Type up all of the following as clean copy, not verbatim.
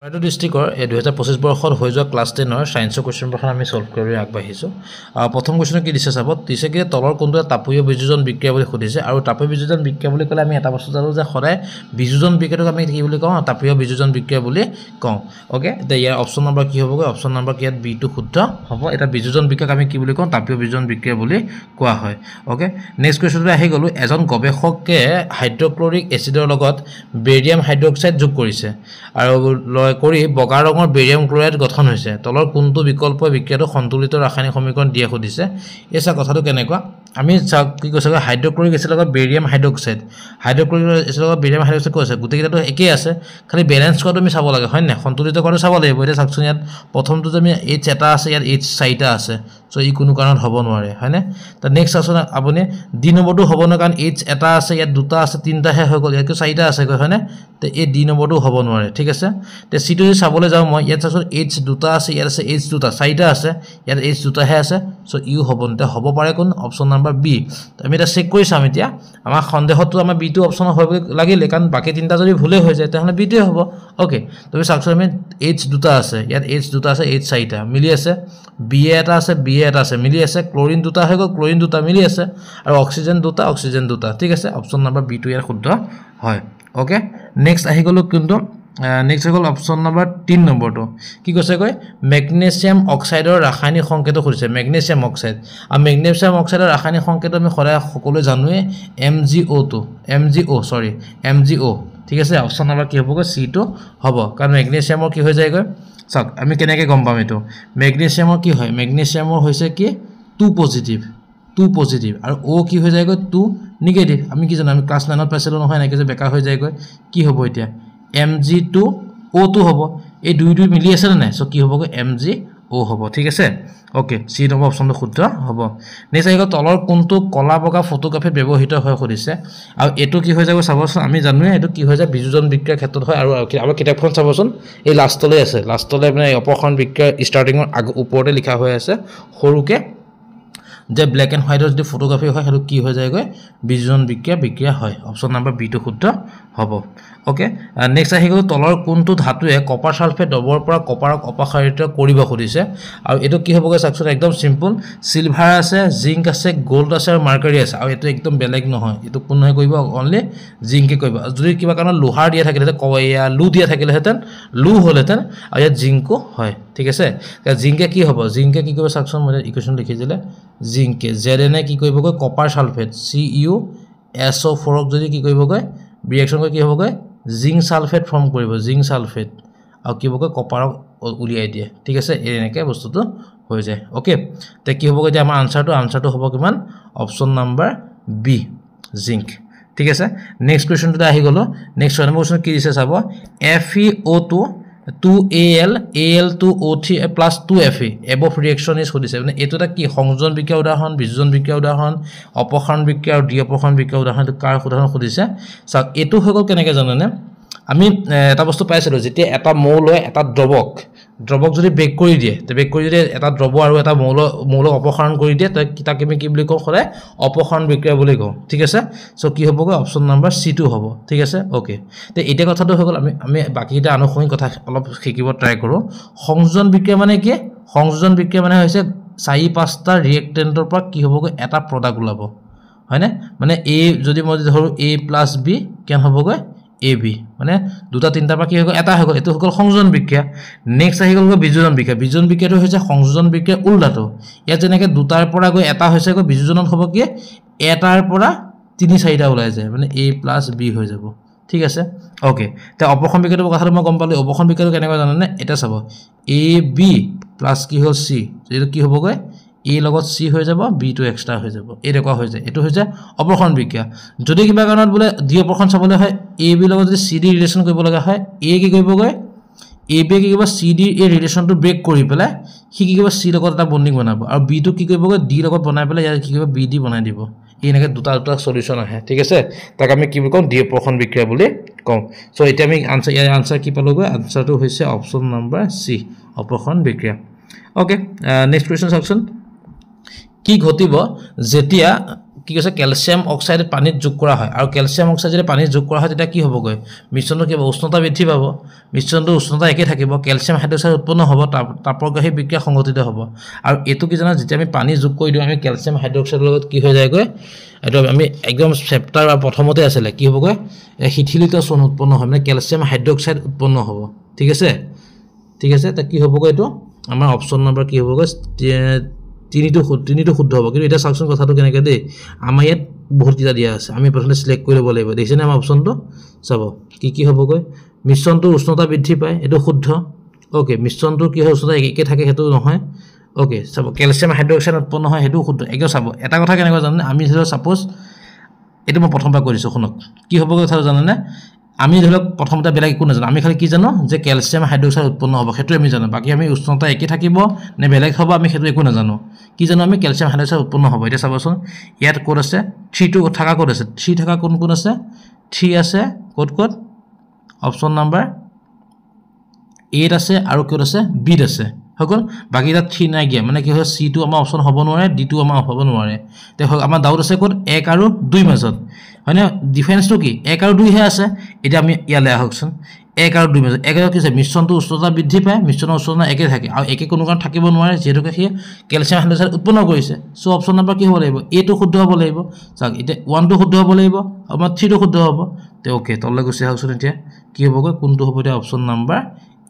চৰাইদেউ ডিষ্ট্ৰিক্টৰ 2025 বৰ্ষত হৈ যোৱা ক্লাছ 10ৰ সায়েন্সৰ কোৱেশ্চন পেপাৰ আমি সলভ কৰি আগবাঢ়িছো প্ৰথম কোৱেশ্চন কি দিছে চাব দিছে কি তলৰ কোনটো তাপীয় বিযোজন বিক্ৰিয়া বুলি সুধিছে আৰু তাপীয় বিযোজন বিক্ৰিয়া বুলি ক'লে আমি এটা বস্তু জানো যে সদায় বিযোজন বিক্ৰিয়াক আমি কি বুলি কওঁ তাপীয় বিযোজন বিক্ৰিয়া বুলি কওঁ ওকে তে ইয়াৰ অপচন নম্বৰ কি হ'ব অপচন নম্বৰ কি ইয়াত বি টো শুদ্ধ হ'ব এটা বিযোজন বিক্ৰিয়াক আমি কি বুলি কওঁ তাপীয় বিযোজন বিক্ৰিয়া বুলি কোৱা হয় ওকে নেক্সট কোৱেশ্চনটো আহি গলো এজন গৱেষকে হাইড্ৰক্লৰিক এচিডৰ লগত বেৰিয়াম হাইড্ৰক্সাইড যোগ কৰিছে আৰু কৰি বগা ৰঙৰ বেৰিয়াম ক্লোৰাইড গঠন হৈছে তলৰ কোনটো বিকল্প বিক্ৰিয়াটো সন্তুলিত ৰাসায়নিক সমীকৰণ দিয়া খুদিছে এসা কথাটো কেনেকুৱা আমি কি কৈছে হাইড্ৰক্লৰিক এচিডৰ লগত বেৰিয়াম হাইড্ৰক্সাইড এচিডৰ লগত বেৰিয়াম হাইড্ৰক্সাইড কৈছে গুটেকিটাটো একেই আছে খালি বেলেন্স কৰাটো আমি চাব লাগে হয় না সন্তুলিত কৰাটো চাব লাগিব এটা চাকচোন ইয়াত প্ৰথমটো আমি H এটা আছে ইয়াত H চাৰিটা আছে সো ই কোনো কাৰণত হ'ব নোৱাৰে হয় না তা নেক্সট আছে আপুনি ডি নম্বৰটো হ'ব না কাৰণ H এটা আছে ইয়াত দুটা আছে তিনটা হে হৈ গ'ল ইয়াত চাৰিটা আছে হয় না তে এই ডি নম্বৰটো হ'ব নোৱাৰে ঠিক আছে তে সিটো যদি চাবলৈ যাও মই ইয়াত চাচোন H দুটা আছে ইয়াত আছে H দুটা চাৰিটা আছে ইয়াত H দুটা হে আছে সো ইউ হ'ব নতে হ'ব পাৰে কোন অপচন নম্বৰ বি আমি এটা চেক কৰি চাম এতিয়া আমাৰ সন্দেহটো আমাৰ বি টো অপচন হ'ব লাগিলে কাৰণ বাকি তিনটা যদি ভুলে হৈ যায় তেহলে বি টো হ'ব ওকে তুমি চাকচোন আমি H দুটা আছে ইয়াত H দুটা আছে H চাৰিটা মিলি আছে বি এটা আছে বি এটা আছে মিলি আছে ক্লোৰিন দুটা হৈ গ'ল ক্লোৰিন দুটা মিলি আছে আৰু অক্সিজেন দুটা ঠিক আছে অপচন নম্বৰ বি টো ইয়াৰ শুদ্ধ হয় ওকে নেক্সট আহি গলো কিন্তু নেক্সট হল অপচন নম্বৰ 3 নম্বৰটো কি কৈছে কয় মেগনেছিয়াম অক্সাইডৰ ৰাসায়নিক সংকেত খুজিছে মেগনেছিয়াম অক্সাইড আৰু মেগনেছিয়াম অক্সাইডৰ ৰাসায়নিক সংকেত আমি সদায় সকলো জানোৱে MgO ঠিক আছে অপচন নম্বৰ কি হ'ব সি টো হ'ব কাৰণ মেগনেছিয়ামৰ কি হৈ যায় গয় চাওক আমি কেনেকৈ গম পাম এটো মেগনেছিয়ামৰ কি হয় মেগনেছিয়ামৰ হৈছে কি 2 পজিটিভ আৰু O কি হৈ যায় গয় 2 নেগেটিভ আমি কি জানো আমি ক্লাস 9 ত পাইছিলো নহয় নাকি যে বেকা হৈ যায় গয় কি হ'ব এতিয়া Mg2O2 হ'ব এই দুই মিলি আছে না সো কি হ'ব গয় MgO হ'ব ঠিক আছে ওকে সি নম্বৰ অপচনটো শুদ্ধ হ'ব নেক্সট আহিব তলৰ কোনটো কলা বগা ফটোগ্ৰাফিত ব্যৱহৃত হয় খুদিছে আৰু এটো কি হৈ যাব চাবচোন আমি জানোৱে এটো কি হৈ যায় বিযোজন বিক্ৰিয়াৰ ক্ষেত্ৰত হয় আৰু আমাৰ কিতাপখন চাবচোন এই লাষ্টলৈ মানে অপসৰণ বিক্ৰিয়াৰ ষ্টাৰ্টিংৰ ওপৰতে লিখা হৈ আছে সৰুকে যে ব্ল্যাক এন্ড হোৱাইটৰ যদি ফটোগ্ৰাফি হয় হেতু কি হৈ যায় গয় বিযোজন বিক্ৰিয়া হয় অপচন নম্বৰ বি টো শুদ্ধ হ'ব ওকে নেক্সট আহি গ'ল তলৰ কোনটো ধাতুৱে কপাৰ সালফেট ডবৰ পৰা কপাৰক অপসাৰিত কৰিব খুদিছে আৰু এটো কি হ'ব গয় চাকচোন একদম সিম্পল সিলভাৰ আছে জিংক আছে গোল্ড আছে আৰু মাৰ্কাৰী আছে আৰু এটো একদম বেলেগ নহয় এটো কোন নহয় কৰিব অনলি জিংকে কৰিব যদি কিবা কাৰণ লোহাৰ দিয়া থাকিলে কয়া লু দিয়া থাকিলে হেতেন লু হলহেতেন আৰু ইয়াত জিংকো হয় ঠিক আছে জিংকে কি হ'ব জিংকে কি কৰিব চাকচোন মই ইকুৱেশ্যন লিখি দিলে জিংকে জেডএনএ কি কৰিব গয় কপাৰ সালফেট CuSO4 ক যদি কি কৰিব গয় ৰিঅ্যাকশন কৰি কি হ'ব গয় জিংক সালফেট ফৰ্ম কৰিব জিংক সালফেট আৰু কি হ'ব গয় কপাৰক উলিয়াই দিয়ে ঠিক আছে এনেকৈ বস্তুটো হৈ যায় ওকে তে কি হ'ব গয় যে আমাৰ আনসাৰটো হ'ব কিমান অপচন নম্বৰ বি জিংক ঠিক আছে নেক্সট কোৱেশ্চনটো আহি গলো নেক্সট কোৱেশ্চন কি দিছে চাব FeO2 2Al Al2O3 plus 2Fe above reaction is খুদিছে মানে এটোটা কি সংযোজন বিক্ৰিয়া উদাহৰণ বিযোজন বিক্ৰিয়া উদাহৰণ অপসাৰণ বিক্ৰিয়া আৰু দ্বি-অপসাৰণ বিক্ৰিয়া উদাহৰণ কাৰ উদাহৰণ খুদিছে চাওক এটো হৈ গল কেনেকৈ জানেনে আমি এটা বস্তু পাইছিলো যেতিয়া এটা মৌল এটা দ্ৰৱক যদি বেক কৰি দিয়ে তে বেক কৰি দিয়ে এটা দ্ৰৱ আৰু এটা মৌল অপসাৰণ কৰি দিয়ে তাক আমি কি বুলি কওঁ খৰে অপসাৰণ বিক্ৰিয়া বুলি কওঁ ঠিক আছে সো কি হ'ব গৈ অপচন নম্বৰ C2 হ'ব ঠিক আছে ওকে তে এটা কথাটো হৈ গল আমি বাকিটা আনুষঙ্গিক কথা অলপ শিকিব ট্ৰাই কৰো সংযোজন বিক্ৰিয়া মানে কি সংযোজন বিক্ৰিয়া মানে হৈছে 4-5টা ৰিএক্টেন্টৰ পৰা কি হ'ব গৈ এটা প্ৰডাক্ট ওলাব হয় না মানে A যদি মই ধৰো A + B কেন হ'ব গৈ AB মানে দুটা তিনটা পৰা কি হৈ গল এটা হৈ গল এটো হৈ গল সংযোজন বিক্ৰিয়া নেক্সট আহি গল বিযোজন বিক্ৰিয়াটো হৈছে সংযোজন বিক্ৰিয়া উল্টাটো ইয়াত যেনেকৈ দুটাৰ পৰা গৈ এটা হৈছে গৈ বিযোজনত হ'ব কি এটাৰ পৰা 3-4টা ওলাই যায় মানে A + B হৈ যাব ঠিক আছে ওকে তে অপসৰণ বিক্ৰিয়াৰ কথাটো মই গম পালো অপসৰণ বিক্ৰিয়াটো কেনেকৈ জানেনে এটা চাব AB + কি হ'ল C এটো কি হ'ব গৈ A লগত C হৈ যাব B টো এক্সট্ৰা হৈ যাব এৰকা হৈ যায় এটো হৈ যায় অপসৰণ বিক্ৰিয়া যদি কিবা কাৰণত বলে দ্বি-অপসৰণ চাবলৈ হয় AB লগত যদি CD ৰিলেচন কৰিব লগা হয় A কি কৰিব গৈ AB কি কৰিব CD এই ৰিলেচনটো ব্ৰেক কৰি পেলাই কি কৰিব C লগত এটা বন্ডিং বনাব আৰু B টো কি কৰিব গৈ D লগত বনাই পেলাই ইয়াৰ কি কৰিব BD বনাই দিব এনেকৈ দুটা সলিউশন আহে ঠিক আছে তাক আমি কি বুলি কওঁ দ্বি-অপসৰণ বিক্ৰিয়া বুলি কওঁ সো এটা আমি আনসাৰ কি পালো গৈ আনসাৰটো হৈছে অপচন নম্বৰ C অপসৰণ বিক্ৰিয়া ওকে নেক্সট কোৱেশ্চন সেকশন কি ঘটিব যেতিয়া কি কৈছে ক্যালসিয়াম অক্সাইড পানীত যোগ কৰা হয় আৰু ক্যালসিয়াম অক্সাইড যদি পানীত যোগ কৰা হয় তেতিয়া কি হ'বগৈ মিশ্ৰণটো কি হ'ব উষ্ণতা বৃদ্ধি পাব মিশ্ৰণটো উষ্ণতা একে থাকিব ক্যালসিয়াম হাইড্ৰক্সাইড উৎপন্ন হ'ব তাপৰগ্ৰাহী বিক্ৰিয়া সংঘটিত হ'ব আৰু এটো কি জানা যেতিয়া আমি পানী যোগ কৰি দিওঁ আমি ক্যালসিয়াম হাইড্ৰক্সাইডৰ লগত কি হৈ যায়গৈ এটো আমি একদম চেপ্টাৰ বা প্ৰথমতে আছিলে কি হ'বগৈ শিথিলিত চন উৎপন্ন হয় মানে ক্যালসিয়াম হাইড্ৰক্সাইড উৎপন্ন হ'ব ঠিক আছে তা কি হ'বগৈ এটো আমাৰ অপচন নম্বৰ কি হ'বগৈ তিনিটো শুদ্ধ হ'ব কিন্তু এটা চাওকচোন কথাটো কেনেকৈ দেই আমাৰ ইয়াত বহুত কিটা দিয়া আছে আমি প্ৰথমে সিলেক্ট কৰি ল'ব লাগিব দেখিছেনে আমাৰ অপচনটো চাব কি হ'বগৈ মিশ্ৰণটোৰ উষ্ণতা বৃদ্ধি পায় এটো শুদ্ধ ওকে মিশ্ৰণটোৰ কি হয় উষ্ণতা একে থাকে হেতু নহয় ওকে চাব ক্যালসিয়াম হাইড্ৰক্সাইড উৎপন্ন হয় হেতু শুদ্ধ একো চাব এটা কথা কেনেকৈ জানেনে আমি ধৰি সাপোজ এটো মই প্ৰথমবাৰ কৰিছো শুনক কি হ'বগৈ কথা জানেনে আমি ধৰক প্ৰথমতে বেলেগ একো নাজানো আমি খালি কি জানো যে ক্যালসিয়াম হাইড্ৰক্সাইড উৎপন্ন হ'ব হেতু আমি জানো বাকি আমি উষ্ণতা একে থাকিব নে বেলেগ হ'ব আমি হেতু একো নাজানো কি জানো আমি ক্যালসিয়াম হাইড্ৰক্সাইড উৎপন্ন হ'ব এটা চাবচোন ইয়াত কোড আছে 3 টো থাকা কোড আছে 3 থাকা কোন আছে 3 আছে কোড অপচন নাম্বাৰ 8 আছে আৰু কোড আছে b আছে হগল বাকি এটা 3 নাই গিয়া মানে কি হয় c টো আমাৰ অপচন হ'ব নোৱাৰে d টো আমাৰ হ'ব নোৱাৰে তে আমাৰ ডাউট আছে কোড 1 আৰু 2 মাজত হয়নে ডিফাৰেন্সটো কি 1 আৰু 2 হে আছে এটা আমি ইয়ালে আহকচোন 1 আৰু 2 মাজত 1 কি আছে মিশ্ৰণটো উষ্ণতা বৃদ্ধি পায় মিশ্ৰণৰ উষ্ণতা একে থাকে আৰু একে কোনো কাৰণ থাকিব নোৱাৰে যেহেতু কি ক্যালসিয়াম হাইড্ৰক্সাইড উৎপন্ন কৰিছে সো অপচন নম্বৰ কি হ'ব লাগিব a টো শুদ্ধ হ'ব লাগিব চাওক এটা 1 টো শুদ্ধ হ'ব লাগিব আমাৰ 3 টো শুদ্ধ হ'ব তে ওকে তললৈ গুছি আহকচোন এতিয়া কি হ'বগৈ কোনটো হ'ব এটা অপচন নম্বৰ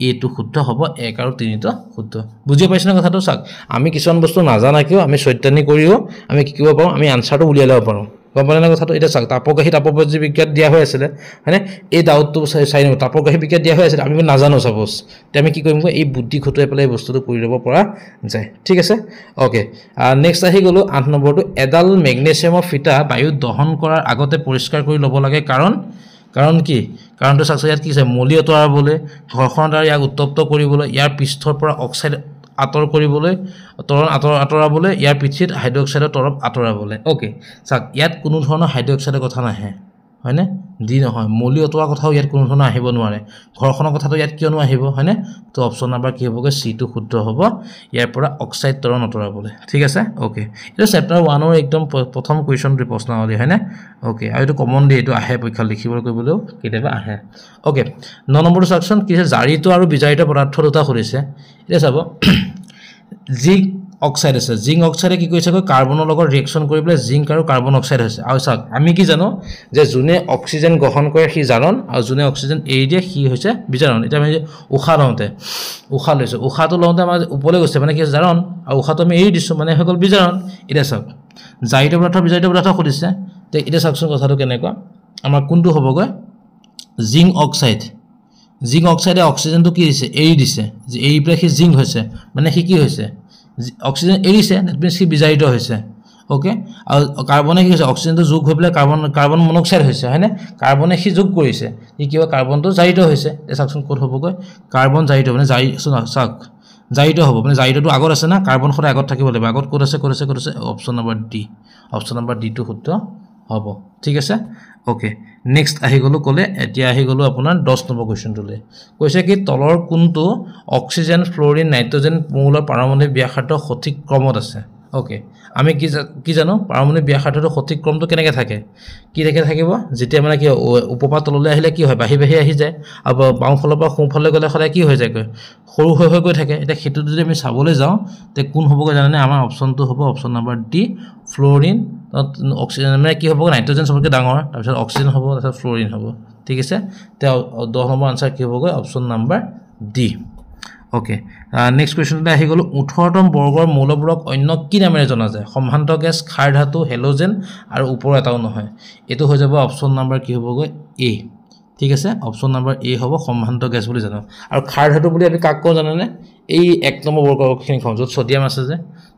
a টো শুদ্ধ হ'ব 1 আৰু 3 টো শুদ্ধ বুজি পাইছনে কথাটো চাওক আমি কিছুমান বস্তু নাজানা কিয় আমি সত্যানি কৰিও আমি কি কৰিব পাৰো আমি আনসাৰটো উলিয়াই ল'ব পাৰো গম পালে না কথাটো এটা চাওক তাপগ্ৰাহী বিজ্ঞান দিয়া হৈ আছিল হয়নে এই ডাউটটো চাই নিব তাপগ্ৰাহী বিজ্ঞান দিয়া হৈ আছিল আমি নাজানো সাপোজ তে আমি কি কৰিম এই বুদ্ধি খটুৱাই পেলাই বস্তুটো কৰি ল'ব পৰা যায় ঠিক আছে ওকে নেক্সট আহি গলো 8 নম্বৰটো এডাল মেগনেছিয়ামৰ ফিটা বায়ু দহন কৰাৰ আগতে পৰিষ্কাৰ কৰি ল'ব লাগে কাৰণ কি কাৰণটো চাওক ইয়াত কি আছে মলি আঁতৰাবলৈ ঘৰখনৰ দ্বাৰা ইয়াক উত্তপ্ত কৰিবলৈ ইয়াৰ পৃষ্ঠৰ পৰা অক্সাইড আঁতৰ কৰিবলৈ তৰল আঁতৰাবলৈ ইয়াৰ পিঠিত হাইড্ৰক্সাইডৰ তৰপ আঁতৰাবলৈ ওকে চাওক ইয়াত কোনো ধৰণৰ হাইড্ৰক্সাইডৰ কথা নাহে হয়নে দি নহয় মলি আঁতৰা কথাও ইয়াত কোনো ধৰণৰ আহিব নোৱাৰে ঘৰখনৰ কথাটো ইয়াত কিয়নো আহিব হয়নে তো অপচন নম্বৰ কি হ'বগৈ c টো শুদ্ধ হ'ব ইয়াৰ পৰা অক্সাইড তৰল আঁতৰাবলৈ ঠিক আছে ওকে এটা চেপ্টাৰ 1 ৰ একদম প্ৰথম কোৱেশ্চন প্ৰশ্নাৱলী হয়নে ওকে আৰু এটো কমন দি এটো আহে পৰীক্ষা লিখিবলৈ কৰিবলৈও কেতিয়াবা আহে ওকে 9 নম্বৰটো চাওকচোন কি আছে জাৰিত আৰু বিজাৰিত পদাৰ্থ দুটা কৰিছে এটা চাব জিংক অক্সাইড আছে জিংক অক্সাইডে কি কৰিছে কাৰ্বনৰ লগত ৰিএকচন কৰি পেলাই জিংক আৰু কাৰ্বন অক্সাইড হৈছে আৰু চাওক আমি কি জানো যে যোনে অক্সিজেন গ্ৰহণ কৰে সি জাৰণ আৰু যোনে অক্সিজেন এৰি দিয়ে সি হৈছে বিজাৰণ এটা আমি উশাহ লৈছো উশাহটো লওঁতে আমাৰ ওপৰলৈ গৈছে মানে কি জাৰণ আৰু উশাহটো আমি এৰি দিছো মানে হল বিজাৰণ এটা চাওক জাৰিত পদাৰ্থ বিজাৰিত পদাৰ্থ কৰিছে তে এটা চাওকচোন কথাটো কেনেকুৱা আমাৰ কোনটো হ'বগৈ জিংক অক্সাইডে অক্সিজেনটো কি দিছে এৰি দিছে যে এৰি পেলাই সি জিংক হৈছে মানে সি কি হৈছে অক্সিজেন এৰিছে দ্যাট মিন্স কি বিজাৰিত হৈছে ওকে আৰু কাৰ্বনে কি হৈছে অক্সিজেনটো যোগ হৈ পেলাই কাৰ্বন মনোক্সাইড হৈছে হয়নে কাৰ্বনে সি যোগ কৰিছে ই কিবা কাৰ্বনটো জাৰিত হৈছে এই চাওকচোন ক'ত হ'বগৈ কাৰ্বন জাৰিত মানে চাওক জাৰিত হ'ব মানে জাৰিতটো আগত আছে না কাৰ্বন সদায় আগত থাকিব লাগিব আগত ক'ত আছে অপচন নম্বৰ ডি টো শুদ্ধ হ'ব ঠিক আছে ওকে নেক্সট আহি গলো কলে এতিয়া আহি গলো আপোনাৰ 10 নম্বৰ কোৱেশ্চনটোলে কৈছে কি তলৰ কোনটো অক্সিজেন ফ্লোৰিন নাইট্ৰজেন মৌলৰ পাৰমাণৱিক ব্যাসাৰ্ধ সঠিক ক্ৰমত আছে ওকে আমি কি জানো পাৰমাণৱিক ব্যাসাৰ্ধটো সঠিক ক্ৰমটো কেনেকৈ থাকে কি থাকিব যেতিয়া মানে কি উপপা তললৈ আহিলে কি হয় বাহি আহি যায় আৰু বাওঁফালৰ পৰা সোঁফালে গ'লে সদায় কি হৈ যায় সৰু হৈ গৈ থাকে এটা হেতু যদি আমি চাবলৈ যাওঁ তে কোন হ'বগৈ জানেনে আমাৰ অপচনটো হ'ব option number D Florin oxygen মানে কি হ'ব নাইট্ৰজেন সবতকৈ ডাঙৰ তাৰপিছত অক্সিজেন হ'ব তাৰপিছত ফ্লোৰিন হ'ব ঠিক আছে তে 10 নম্বৰ আনসাৰ কি হ'বগৈ option number D okay next কোৱেশ্চনটো আহি গলো 18তম বৰ্গৰ মৌলবোৰক অন্য কি নামেৰে জনা যায় সম্ভান্ত গেছ ক্ষাৰ ধাতু হেলোজেন আৰু ওপৰ এটাও নহয় এটো হৈ যাব অপচন নম্বৰ কি হ'বগৈ এ ঠিক আছে অপচন নম্বৰ এ হ'ব সম্ভান্ত গেছ বুলি জানো আৰু ক্ষাৰ ধাতু বুলি আমি কাক কওঁ জানেনে এই 1 নম্বৰ বৰ্গখিনি কওঁ য'ত সোডিয়াম আছে যে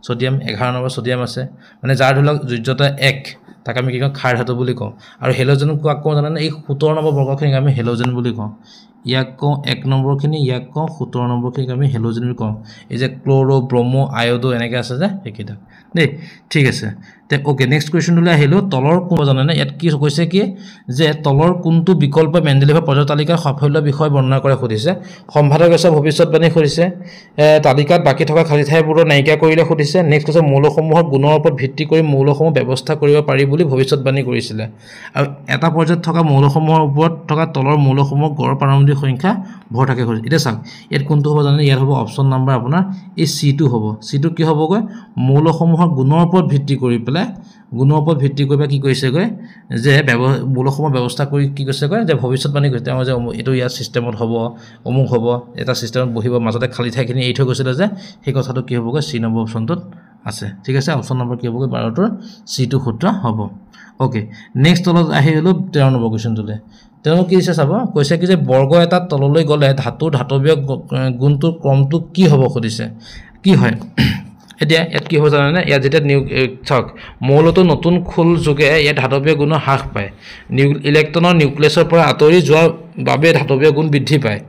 সোডিয়াম 11 নম্বৰ সোডিয়াম আছে মানে যাৰ ধৰি লওক যোজ্যতা 1 তাক আমি কি কওঁ ক্ষাৰ ধাতু বুলি কওঁ আৰু হেলোজেন কাক কওঁ জানেনে এই 17 নম্বৰ বৰ্গখিনিক আমি হেলোজেন বুলি কওঁ ইয়াক কওঁ 1 নম্বৰখিনি ইয়াক কওঁ 17 নম্বৰখিনিক আমি হেলোজেন বুলি কওঁ এই যে ক্লোৰো ব্ৰমো আয়োডো এনেকৈ আছে যে এইকেইটা দেই ঠিক আছে তে ওকে নেক্সট কুৱেশ্যনটোলৈ আহিলোঁ তলৰ কোন জানেনে ইয়াত কি কৈছে কি যে তলৰ কোনটো বিকল্প মেণ্ডেলিভৰ পৰ্যায় তালিকাৰ সাফল্য বিষয় বৰ্ণনা কৰে সুধিছে সম্ভাৱ্য গেছৰ ভৱিষ্যতবাণী সুধিছে তালিকাত বাকী থকা খালী ঠাইবোৰৰ নাইকিয়া কৰিলে সুধিছে নেক্সট কৈছে মৌলসমূহৰ গুণৰ ওপৰত ভিত্তি কৰি মৌলসমূহ ব্যৱস্থা কৰিব পাৰি বুলি ভৱিষ্যতবাণী কৰিছিলে আৰু এটা পৰ্যায়ত থকা মৌলসমূহৰ ওপৰত থকা তলৰ মৌলসমূহৰ গড় পাৰমাণৱিক সংখ্যা ভৰ থাকে সুধিছে এতিয়া চাওক ইয়াত কোনটো হ'ব জানে ইয়াত হ'ব অপশ্যন নাম্বাৰ আপোনাৰ এই C2 হ'ব C2 কি হ'বগৈ মৌলসমূহৰ গুণৰ ওপৰত ভিত্তি কৰি পেলাই কি কৈছেগৈ যে মৌলসমূহ ব্যৱস্থা কৰি কি কৈছেগৈ যে ভৱিষ্যতবাণী কৈছে তেওঁ যে এইটো ইয়াৰ ছিষ্টেমত হ'ব অমুক হ'ব এটা ছিষ্টেমত বহিব মাজতে খালী ঠাইখিনি এৰি থৈ গৈছিলে যে সেই কথাটো কি হ'বগৈ C নম্বৰ অপশ্যনটোত আছে ঠিক আছে অপশ্যন নম্বৰ কি হ'বগৈ 12টোৰ C2 সূত্ৰ হ'ব ওকে নেক্সট তলত আহি গ'লো 13 নম্বৰ কুৱেশ্যনটোলৈ তেওঁ কি দিছে চাব কৈছে কি যে বৰ্গ এটা তললৈ গ'লে ধাতৱীয় গুণটোৰ ক্ৰমটো কি হ'ব সুধিছে কি হয় এতিয়া ইয়াত কি হ'ব জানেনে ইয়াত যেতিয়া চাওক মৌলটো নতুন খোল যোগে ইয়াত ধাতৱীয় গুণৰ হ্ৰাস পায় ইলেক্ট্ৰনৰ নিউক্লিয়াছৰ পৰা আঁতৰি যোৱাৰ বাবে ধাতৱীয় গুণ বৃদ্ধি পায়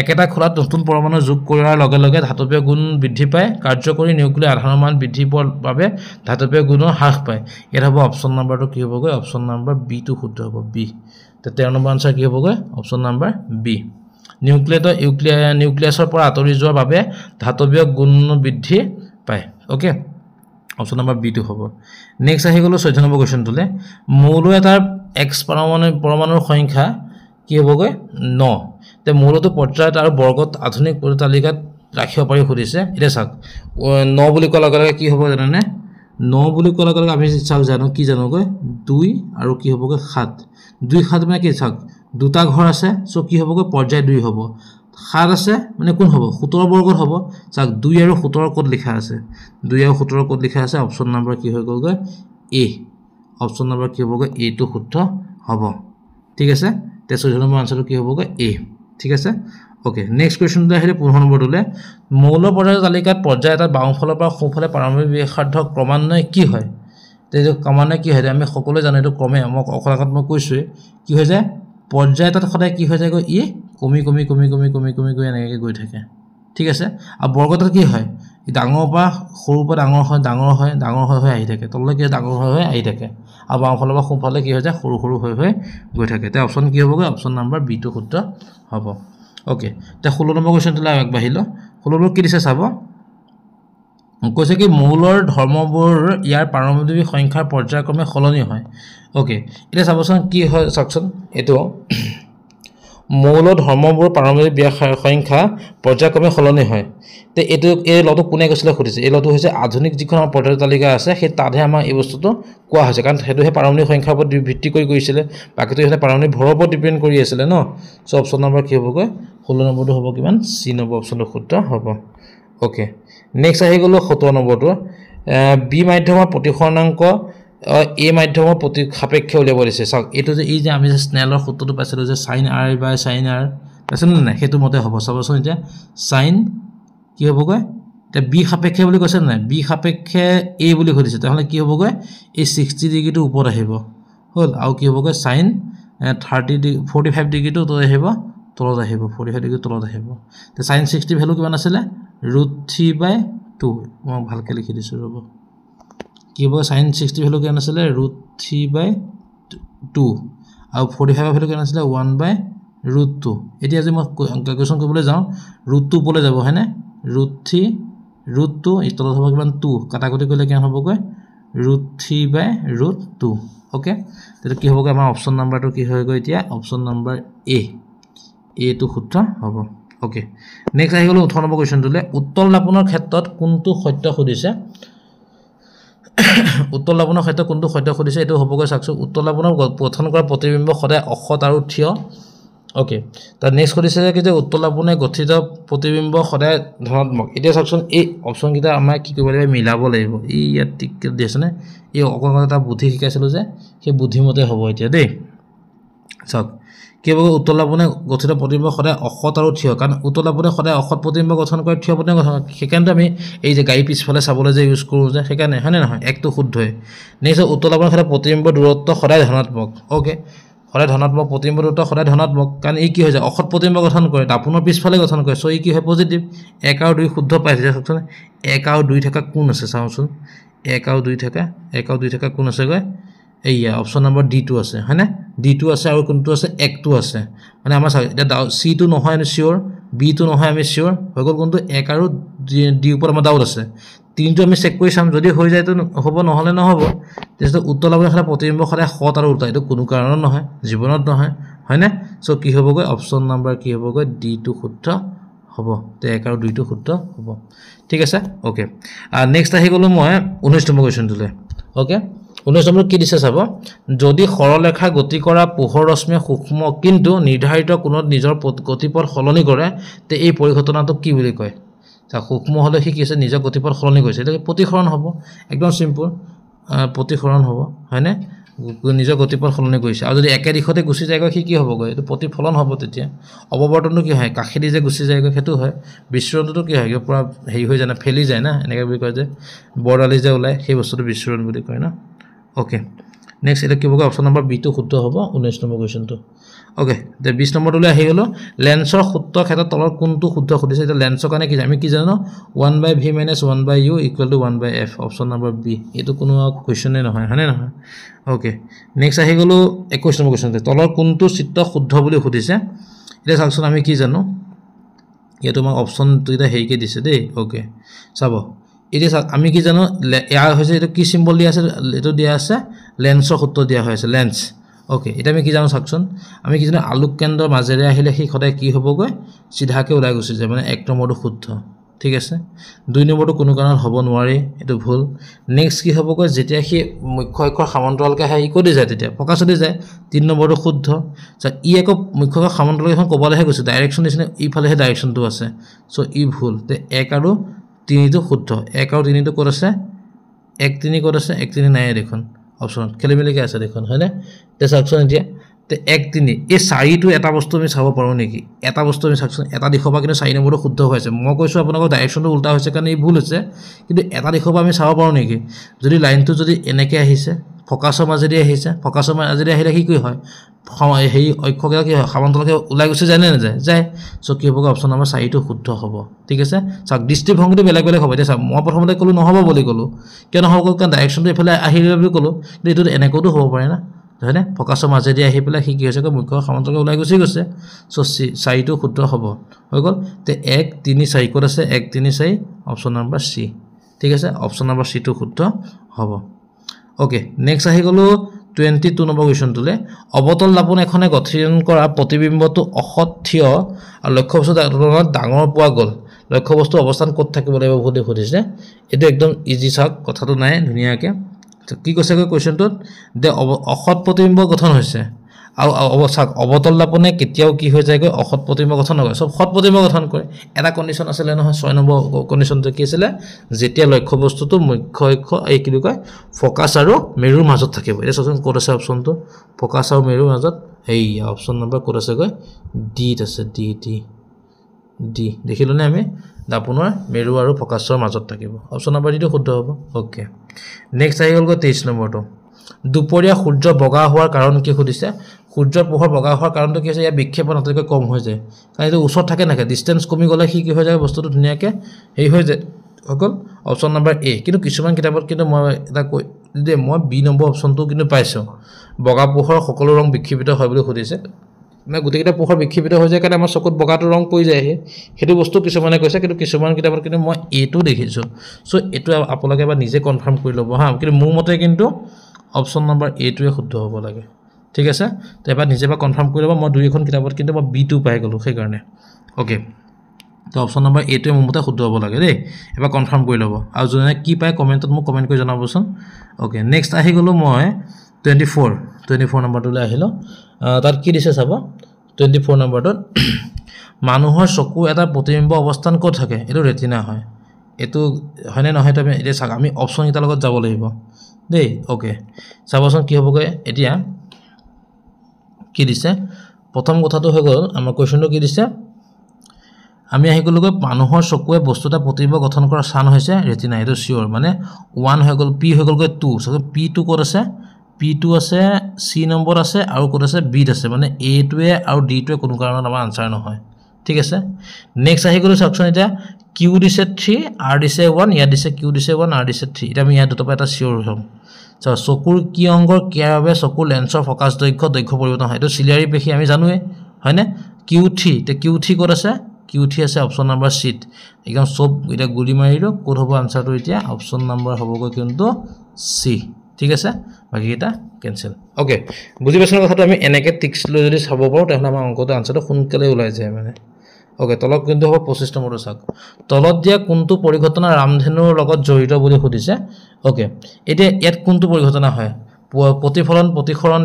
একেটা খোলাত নতুন পৰমাণু যোগ কৰাৰ লগে লগে ধাতৱীয় গুণ বৃদ্ধি পায় কাৰ্যকৰী নিউক্লিয়াৰ আধাৰৰ মান বৃদ্ধি পোৱাৰ বাবে ধাতৱীয় গুণৰ হ্ৰাস পায় ইয়াত হ'ব অপশ্যন নাম্বাৰটো কি হ'বগৈ অপশ্যন নাম্বাৰ বি টো শুদ্ধ হ'ব বি তে 13 নম্বৰ আনসাৰ কি হ'বগৈ অপশ্যন নাম্বাৰ বি নিউক্লিয়াছৰ পৰা আঁতৰি যোৱাৰ বাবে ধাতৱীয় গুণ বৃদ্ধি পায় ওকে অপশ্যন নাম্বাৰ বি টো হ'ব নেক্সট আহি গ'লো 14 নম্বৰ কুৱেশ্যনটোলৈ মৌল এটাৰ এক্স পৰমাণুৰ সংখ্যা কি হ'বগৈ 9 তে মৌলটো পৰ্যায়ত আৰু বৰ্গত আধুনিক তালিকাত ৰাখিব পাৰি সুধিছে এতিয়া চাওক 9 বুলি কোৱাৰ লগে লগে কি হ'ব জানেনে 9 বুলি কোৱাৰ লগে লগে আমি চাওক জানোগৈ 2 আৰু কি হ'বগৈ 7 2 7 মানে কি চাওক দুটা ঘৰ আছে সো কি হ'বগৈ পৰ্যায় 2 হ'ব 7 আছে মানে কোন হ'ব 17 বৰ্গত হ'ব চাওক 2 আৰু 17 ক'ত লিখা আছে 2 আৰু 17 ক'ত লিখা আছে অপশ্যন নম্বৰ কি হৈ গ'লগৈ এ অপশ্যন নম্বৰ কি হ'বগৈ এ টো শুদ্ধ হ'ব ঠিক আছে তে 14 নম্বৰ আনসাৰটো কি হ'বগৈ এ ঠিক আছে ওকে নেক্সট কুৱেশ্যনটো আহিলে 15 নম্বৰটোলৈ মৌল পৰ্যায়ৰ তালিকাত পৰ্যায় এটা বাওঁফালৰ পৰা সোঁফালে পাৰমাণৱিক ব্যাসাৰ্ধ ক্ৰমান্বয়ে কি হয় তে ক্ৰমান্বয়ে কি হয় আমি সকলোৱে জানো এইটো ক্ৰমে মই অকলাকত মই কৈছোৱে কি হৈ যায় পৰ্যায় এটাত সদায় কি হৈ যায় ই কমি এনেকৈ গৈ থাকে ঠিক আছে আৰু বৰ্গটোত কি হয় ই ডাঙৰ পৰা সৰুৰ পৰা ডাঙৰ হৈ আহি থাকে তললৈ কি ডাঙৰ হৈ আহি থাকে আৰু বাওঁফালৰ পৰা সোঁফালে কি হৈ যায় সৰু হৈ গৈ থাকে তে অপশ্যন কি হ'বগৈ অপশ্যন নাম্বাৰ বি টো শুদ্ধ হ'ব ওকে তে 16 নম্বৰ কুৱেশ্যনটোলৈ আগবাঢ়িলোঁ 16 নম্বৰ কি দিছে চাব কৈছে কি মৌলৰ ধৰ্মবোৰ ইয়াৰ পাৰমাণৱিক সংখ্যাৰ পৰ্যায়ক্ৰমে সলনি হয় ওকে এতিয়া চাবচোন কি হয় চাওকচোন এইটো মৌল ধৰ্মবোৰ পাৰমাণৱিক সংখ্যা পৰ্যায়ক্ৰমে সলনি হয় তে এইটো এই লটো কোনে কৈছিলে সুধিছে এই লটো হৈছে আধুনিক যিখন পৰ্যায় তালিকা আছে সেই তাতহে আমাৰ এই বস্তুটো কোৱা হৈছে কাৰণ সেইটোহে পাৰমাণৱিক সংখ্যাৰ ওপৰত ভিত্তি কৰি কৰিছিলে বাকিটো হৈছে পাৰমাণৱিক ভৰৰ ওপৰত ডিপেণ্ড কৰি আছিলে ন সো অপশ্যন নম্বৰ কি হ'বগৈ 16 নম্বৰটো হ'ব কিমান চি নম্বৰ অপশ্যনটো শুদ্ধ হ'ব ওকে নেক্সট আহি গ'লো 17 নম্বৰটো বি মাধ্যমৰ প্ৰতিসৰণাংক এ মাধ্যমৰ প্ৰতি সাপেক্ষে উলিয়াব দিছে চাওক এইটো যে এই যে আমি যে স্নেলৰ সূত্ৰটো পাইছিলোঁ যে sin r বাই sin r পাইছিলোঁ নাই সেইটো মতে হ'ব চাবচোন এতিয়া sin কি হ'বগৈ এতিয়া বি সাপেক্ষে বুলি কৈছে নাই বি সাপেক্ষে এ বুলি সুধিছে তেতিয়াহ'লে কি হ'বগৈ এই 60 ডিগ্ৰীটো ওপৰত আহিব হ'ল আৰু কি হ'বগৈ sin 45 ডিগ্ৰীটো তলত আহিব 45 ডিগ্ৰী তলত আহিব তে sin 60 ভ্যালু কিমান আছিলে √3/2 মই ভালকৈ লিখি দিছোঁ ৰ'ব কি হ'ব sin 60 ভ্যালু কিমান আছিলে √3/2 আৰু 45 ভ্যালু কিমান আছিলে 1/√2 এতিয়া যে মই ক্যালকুলেশন কৰিবলৈ যাওঁ √2 ওপৰলৈ যাব হয়নে √3 এই তলত হ'ব কিমান 2 কাটাকুটি কৰিলে কিমান হ'বগৈ √3/√2 ওকে তেতিয়া কি হ'বগৈ আমাৰ অপশ্যন নাম্বাৰটো কি হৈ গৈ এতিয়া অপশ্যন নাম্বাৰ এ টো শুদ্ধ হ'ব ওকে নেক্সট আহি গ'ল 18 নম্বৰ কুৱেশ্যনটোলৈ উত্তল লাপনৰ ক্ষেত্ৰত কোনটো সত্য সুধিছে উত্তল লাপনৰ ক্ষেত্ৰত কোনটো সত্য সুধিছে এইটো হ'বগৈ চাওকচোন উত্তল লাপনৰ গঠন কৰা প্ৰতিবিম্ব সদায় অসৎ আৰু থিয় ওকে তাৰ নেক্সট সুধিছে যে উত্তল লাপনে গঠিত প্ৰতিবিম্ব সদায় ধনাত্মক এতিয়া চাওকচোন এই অপশ্যনকেইটা আমাৰ কি কৰিব লাগিব মিলাব লাগিব এই ইয়াত টিক দিছেনে এই অকণমান এটা বুদ্ধি শিকাইছিলোঁ যে সেই বুদ্ধিমতে হ'ব এতিয়া দেই চাওক কি হ'ব উত্তল লাপনে গঠিত প্ৰতিবিম্ব সদায় অসৎ আৰু থিয় কাৰণ উত্তল লাপনে সদায় অসৎ প্ৰতিবিম্ব গঠন কৰে থিয় প্ৰতিবিম্ব গঠন সেইকাৰণে আমি এই যে গাড়ী পিছফালে চাবলৈ যে ইউজ কৰোঁ যে সেইকাৰণে হয়নে নহয় একটো শুদ্ধই নেক্সট উত্তল লাপনৰ ক্ষেত্ৰত প্ৰতিবিম্ব দূৰত্ব সদায় ধনাত্মক ওকে সদায় ধনাত্মক প্ৰতিবিম্ব দূৰত্ব সদায় ধনাত্মক কাৰণ এই কি হৈ যায় অসৎ প্ৰতিবিম্ব গঠন কৰে দাপোনৰ পিছফালে গঠন কৰে সো এই কি হয় পজিটিভ 1 আৰু 2 শুদ্ধ পাইছে চাওকচোন 1 আৰু 2 থকা কোন আছে চাওঁচোন 1 আৰু 2 থাকে 1 আৰু 2 থাকে কোন আছে গৈ এইয়া অপচন নম্বৰ D2 আছে হয়নে D2 আছে আৰু কোনটো আছে 1 টো আছে মানে আমাৰ এটা C2 নহয় আমি শিওৰ B2 নহয় আমি শিওৰ হৈ গল কোনটো 1 আৰু D ওপৰত আমাৰ ডাউট আছে তিনটো আমি চেক কৰি চাম যদি হৈ যায় তো হ'ব নহলে নহব তেনে উত্তৰ লাভৰ খালে প্ৰতিবিম্ব খালে হত আৰু উল্টা এটা কোনো কাৰণত নহয় জীৱনত নহয় হয়নে সো কি হ'বগৈ অপচন নম্বৰ কি হ'বগৈ D2 শুদ্ধ হ'ব তে 1 আৰু 2 টো শুদ্ধ হ'ব ঠিক আছে ওকে নেক্সট আহি গলো মই 19 নম্বৰ কোৱেশ্চন তুলে ওকে 19 নম্বৰ কি দিছে চাব যদি সৰলৰেখা গতি কৰা পোহৰ ৰশ্মি সূক্ষ্ম কিন্তু নিৰ্ধাৰিত কোণত নিজৰ গতিপথ সলনি কৰে তে এই পৰিঘটনাটো কি বুলি কয় তা সূক্ষ্ম হলে কি আছে নিজৰ গতিপথ সলনি কৰিছে এটা প্ৰতিসৰণ হ'ব একদম সিম্পল প্ৰতিসৰণ হ'ব হয়নে নিজৰ গতিপথ সলনি কৰিছে আৰু যদি একে দিশতে গুচি যায়গৈ কি হ'বগৈ এটো প্ৰতিফলন হ'ব তেতিয়া অৱবৰ্তনটো কি হয় কাখেদি যে গুচি যায়গৈ হেতু হয় বিস্ফোৰণটো কি হয় পুৰা হেই হৈ যায় না ফেলি যায় না এনেকৈ বুলি কয় যে বৰদালি যে ওলাই সেই বস্তুটো বিস্ফোৰণ বুলি কয় না ওকে নেক্সট এটা কি হ'ব অপচন নম্বৰ বি টো শুদ্ধ হ'ব 19 নম্বৰ কোৱেশ্চনটো ওকে তে 20 নম্বৰটোলৈ আহি গলো লেন্সৰ সূত্ৰ ক্ষেত্ৰত তলৰ কোনটো শুদ্ধ খুদিছে এটা লেন্সৰ কাৰণে কি আমি কি জানো 1/v - 1/u = 1/f option number B এটো কোনো কোৱেশ্চনে নহয় হয়নে নহয় ওকে নেক্সট আহি গলো 21 নম্বৰ কোৱেশ্চনতে তলৰ কোনটো চিত্ৰ শুদ্ধ বুলি খুদিছে এটা চাওকচোন আমি কি জানো ইয়াতো আমাক অপচন দুইটা হেইকে দিছে দেই ওকে চাব এটা আমি কি জানো ইয়াৰ হৈছে এটা কি সিম্বল দিয়া আছে এটো দিয়া আছে লেন্সৰ সূত্ৰ দিয়া হৈছে লেন্স ওকে এটা আমি কি জানো চাওকচোন আমি কি জানো আলোক কেন্দ্ৰৰ মাজেৰে আহিলে কি খদাই কি হ'বগৈ সিধাকে ওলাই গুচি যায় মানে 1 নম্বৰটো শুদ্ধ ঠিক আছে 2 নম্বৰটো কোনো কাৰণত হ'ব নোৱাৰে এটো ভুল নেক্সট কি হ'বগৈ যেতিয়া কি মুখ্য অক্ষৰ সমান্তৰালকে আহি কোদি যায় তেতিয়া ফকাস হৈ যায় 3 নম্বৰটো শুদ্ধ সো ই এক মুখ্য অক্ষৰ সমান্তৰালকে এখন কবলেহে গৈছে ডাইৰেকচন দিছে ইফালে হে ডাইৰেকচনটো আছে সো ই ভুল তে 1 আৰু 3 টো শুদ্ধ 1 আৰু 3 টো ক'ত আছে 1 3 ক'ত আছে 1 3 নাই দেখোন অপচন খেলি মেলিকে আছে দেখোন হয়নে তে চাওকচোন এতিয়া তে 1 3 এই 4 টো এটা বস্তু আমি চাব পাৰো নেকি এটা বস্তু আমি চাওকচোন এটা দিশবা কিন্তু 4 নম্বৰটো শুদ্ধ হৈছে মই কৈছো আপোনাক ডাইৰেকচনটো উল্টা হৈছে কাৰণ এই ভুল হৈছে কিন্তু এটা দিশবা আমি চাব পাৰো নেকি যদি লাইনটো যদি এনেকে আহিছে ফকাসৰ মাজেদি আহিছে ফকাসৰ মাজেদি আহিলে কি হয় হেই অক্ষকে কি হয় সমান্তৰালকে ওলাই গুচি যায় নে নাযায় যায় সো কি হ'ব অপচন নম্বৰ 4 টো শুদ্ধ হ'ব ঠিক আছে চাওক দৃষ্টিভংগিটো বেলেগ বেলেগ হ'ব এতিয়া মই প্ৰথমতে কলো নহব বুলি কলো কিয় নহব কাৰণ ডাইৰেকচনটো এফালে আহিলে বুলি কলো কিন্তু এটো এনেকোটো হ'ব পাৰে না হয়নে ফকাসৰ মাজেদি আহি পেলাই কি হৈছে মুখ্য সমান্তৰালকে ওলাই গুচি গৈছে সো 4 টো শুদ্ধ হ'ব হৈ গল তে 1 3 4 ক'ত আছে 1 3 4 অপচন নম্বৰ সি ঠিক আছে অপচন নম্বৰ সি টো শুদ্ধ হ'ব ওকে নেক্সট আহি গলো 22 নম্বৰ কোৱেশ্চন তুলে অবতল লাপন এখনে গঠন কৰা প্ৰতিবিম্বটো অসৎ থিয় আৰু লক্ষ্যবস্তু তুলনাত ডাঙৰ পোৱা গল লক্ষ্যবস্তু অৱস্থান ক'ত থাকিব লাগিব বুলি সুধিছে এটো একদম ইজি চাওক কথাটো নাই ধুনিয়াকে কি কৈছে কোৱেশ্চনটোত দে অসৎ প্ৰতিবিম্ব গঠন হৈছে আৰু অৱস্থাক অবতল লাপনে কেতিয়াও কি হৈ যায়গৈ অসৎ প্ৰতিবিম্ব গঠন নকৰে সব সৎ প্ৰতিবিম্ব গঠন কৰে এটা কন্ডিশন আছিল নহয় 6 নম্বৰ কন্ডিশনটো কি আছিল যেতিয়া লক্ষ্যবস্তুটো মুখ্য অক্ষ এই কি কয় ফকাস আৰু মেৰুৰ মাজত থাকিব এটা সচন কোড আছে অপচনটো ফকাস আৰু মেৰুৰ মাজত এই অপচন নম্বৰ কোড আছে গৈ ডি আছে ডি দেখিলনে আমি দাপনৰ মেৰু আৰু ফকাসৰ মাজত থাকিব অপচন নম্বৰ ডি টো শুদ্ধ হ'ব ওকে নেক্সট আহি গল 23 নম্বৰটো দুপৰীয়া সূৰ্য বগা হোৱাৰ কাৰণ কি খুদিছে সূৰ্যৰ পোহৰ বগা হোৱাৰ কাৰণটো কি হৈছে ইয়া বিক্ষেপণ অতিকৈ কম হৈ যায় কাৰণ এটো ওচৰত থাকে নাকে ডিসটেন্স কমি গলে কি হৈ যায় বস্তুটো ধুনিয়াকে হেই হৈ যায় সকল অপচন নম্বৰ এ কিন্তু কিছুমান কিতাপত কিন্তু মই এটা কৈ যে মই বি নম্বৰ অপচনটো কিন্তু পাইছো বগা পোহৰ সকলো ৰং বিক্ষেপিত হয় বুলি খুদিছে না গুটেকিটা পোহৰ বিক্ষেপিত হৈ যায় কাৰণ আমাৰ চকুত বগাটো ৰং পৰি যায় হেতু বস্তু কিছুমানে কৈছে কিন্তু কিছুমান কিতাপত কিন্তু মই এটো দেখিছো সো এটো আপোনালোকে এবাৰ নিজে কনফাৰ্ম কৰি ল'ব হা কিন্তু মোৰ মতে কিন্তু অপচন নম্বৰ এ টোৱে শুদ্ধ হ'ব লাগে ঠিক আছে তো এবাৰ নিজে বা কনফাৰ্ম কৰি ল'ব মই দুইখন কিতাপত কিন্তু মই বি টো পাই গলো সেই কাৰণে ওকে তো অপচন নম্বৰ এ টোৱে মোৰ মতে শুদ্ধ হ'ব লাগে দেই এবাৰ কনফাৰ্ম কৰি ল'ব আৰু যোনে কি পায় কমেন্টত মোক কমেন্ট কৰি জনাবচোন ওকে নেক্সট আহি গলো মই 24 নম্বৰটোলৈ আহিলো তাত কি দিছে চাব 24 নম্বৰটোত মানুহৰ চকু এটা প্ৰতিবিম্ব অৱস্থান ক'ত থাকে এটো ৰেটিনা হয় এটো হয়নে নহয় তবে এটা চাক আমি অপচন এটা লগত যাব লাগিব দেই ওকে চাবচোন কি হ'বগৈ এতিয়া কি দিছে প্ৰথম কথাটো হৈ গল আমাৰ কোৱেশ্চনটো কি দিছে আমি আহি গলগৈ মানুহৰ চকুৱে বস্তু এটা প্ৰতিবিম্ব গঠন কৰা স্থান হৈছে ৰেটিনা এটো শিওর মানে 1 হৈ গল পি হৈ গলগৈ 2 সো পি2 ক'ত আছে P2 আছে C নম্বৰ আছে আৰু ক'ত আছে B আছে মানে A টোৱে আৰু D টোৱে কোনো কাৰণত আমাৰ আনসাৰ নহয় ঠিক আছে নেক্সট আহি গলো সেকশন এটা কিউ দিছে 3 আৰ দিছে 1 ইয়াত দিছে কিউ দিছে 1 আৰ দিছে 3 এটা আমি ইয়াত দুটা এটা শিওৰ হ'ম চকুৰ কি অংগৰ কিয়াৰ বাবে চকুৰ লেন্সৰ ফকাস দৈৰ্ঘ্য পৰিৱৰ্তন হয় এটো চিলিয়াৰি পেশী আমি জানোৱে হয়নে Q3 তে Q3 ক'ত আছে Q3 আছে অপচন নম্বৰ C একদম সব এটা গুলি মাৰিলো কোড হ'ব আনসাৰটো এতিয়া অপচন নম্বৰ হ'বগৈ কিন্তু C ঠিক আছে বাকি এটা ক্যান্সেল ওকে বুজি পাইছনে কথাটো আমি এনেকে টিক্স লৈ যদি চাব পাৰো তাহলে আমাৰ অংকটো আনসাৰটো সোনকালে ওলাই যায় মানে ওকে তলত কিন্তু হ'ব 25 নম্বৰটো চাওক তলত দিয়া কোনটো পৰিঘটনা ৰামধেনুৰ লগত জড়িত বুলি সুধিছে ওকে এতিয়া ইয়াত কোনটো পৰিঘটনা হয় প্ৰতিফলন প্ৰতিখৰণ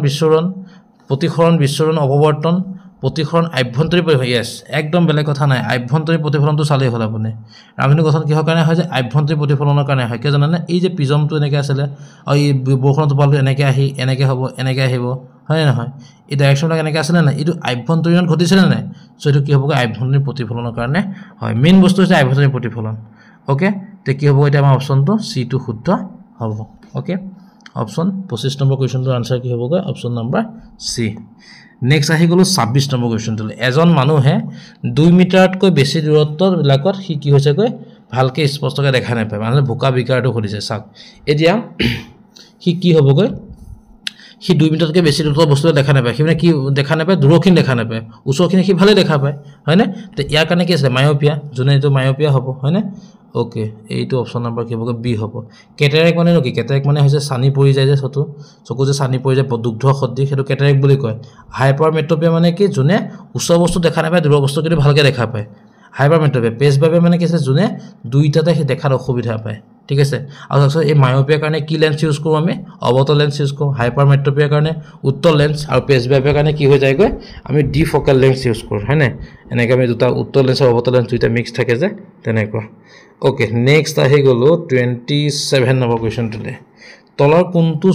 বিশ্বৰণ অপৱৰ্তন প্ৰতিখৰণ আভ্যন্তৰীণ পৰিঘটনা ইয়েস একদম বেলেগ কথা নাই আভ্যন্তৰীণ প্ৰতিফলনটো চালেই হ'ল আপুনি ৰামধেনু গঠন কিহৰ কাৰণে হয় যে আভ্যন্তৰীণ প্ৰতিফলনৰ কাৰণে হয় কি জানেনে এই যে প্ৰিজমটো এনেকৈ আছিলে আৰু এই বৰষুণৰ পালটো এনেকৈ আহি এনেকৈ হ'ব এনেকৈ আহিব হয় নহয় এই ডাইৰেকশ্যনবিলাক এনেকৈ আছিলে না এইটো আভ্যন্তৰীণত ঘটিছিলে নাই সো এইটো কি হ'বগৈ আভ্যন্তৰীণ প্ৰতিফলনৰ কাৰণে হয় মেইন বস্তু হৈছে আভ্যন্তৰীণ প্ৰতিফলন ওকে তে কি হ'ব এটা আমাৰ অপচনটো C টো শুদ্ধ হ'ব ওকে অপচন 25 নম্বৰ কোৱেশ্চনটোৰ আনসাৰ কি হ'বগৈ অপচন নম্বৰ C নেক্সট আহি গলো 26 নম্বৰ কোৱেশ্চনটো এজন মানুহে 2 মিটাৰতকৈ বেছি দূৰত্বৰ বিলাকত সি কি হৈছে গৈ ভালকে স্পষ্টকৈ দেখা নাপায় মানে ভোকা বিকাৰটো খুলিছে চাওক এতিয়া সি কি হ'বগৈ সি 2 মিটাৰতকৈ বেছি দূৰত্বৰ বস্তু দেখা নাপায় সি মানে কি দেখা নাপায় দূৰখিনি দেখা নাপায় ওচৰখিনি সি ভালে দেখা পায় হয়নে তে ইয়াৰ কাৰণে কি আছে মায়োপিয়া জুনে এইটো মায়োপিয়া হ'ব হয়নে ওকে এইটো অপচন নম্বৰ কি হ'বগৈ বি হ'ব কেটাৰেক মানে কি কেটাৰেক মানে হৈছে সানি পৰি যায় যে চকু যে সানি পৰি যায় দুগ্ধ সদৃশ সেইটো কেটাৰেক বুলি কয় হাইপাৰমেট্ৰোপিয়া মানে কি জুনে ওচৰ বস্তু দেখা নাপায় দূৰৰ বস্তু কিন্তু ভালকে দেখা পায় হাইপাৰমেট্ৰোপিয়া পেজ বাবে মানে কি আছে জুনে দুইটাতে সি দেখাৰ অসুবিধা পায় ঠিক আছে আৰু এই মায়োপিয়াৰ কাৰণে কি লেন্স ইউজ কৰোঁ আমি অবতল লেন্স ইউজ কৰোঁ হাইপাৰমেট্ৰোপিয়াৰ কাৰণে উত্তল লেন্স আৰু পেজ বাবে কাৰণে কি হৈ যায়গৈ আমি ডি ফোকাল লেন্স ইউজ কৰোঁ হয়নে এনেকৈ আমি দুটা উত্তল লেন্স আৰু অবতল লেন্স দুইটা মিক্স থাকে যে তেনেকুৱা ওকে নেক্সট আহি গলো 27 নম্বৰ কোৱেশ্চনটোলে তলৰ কোনটো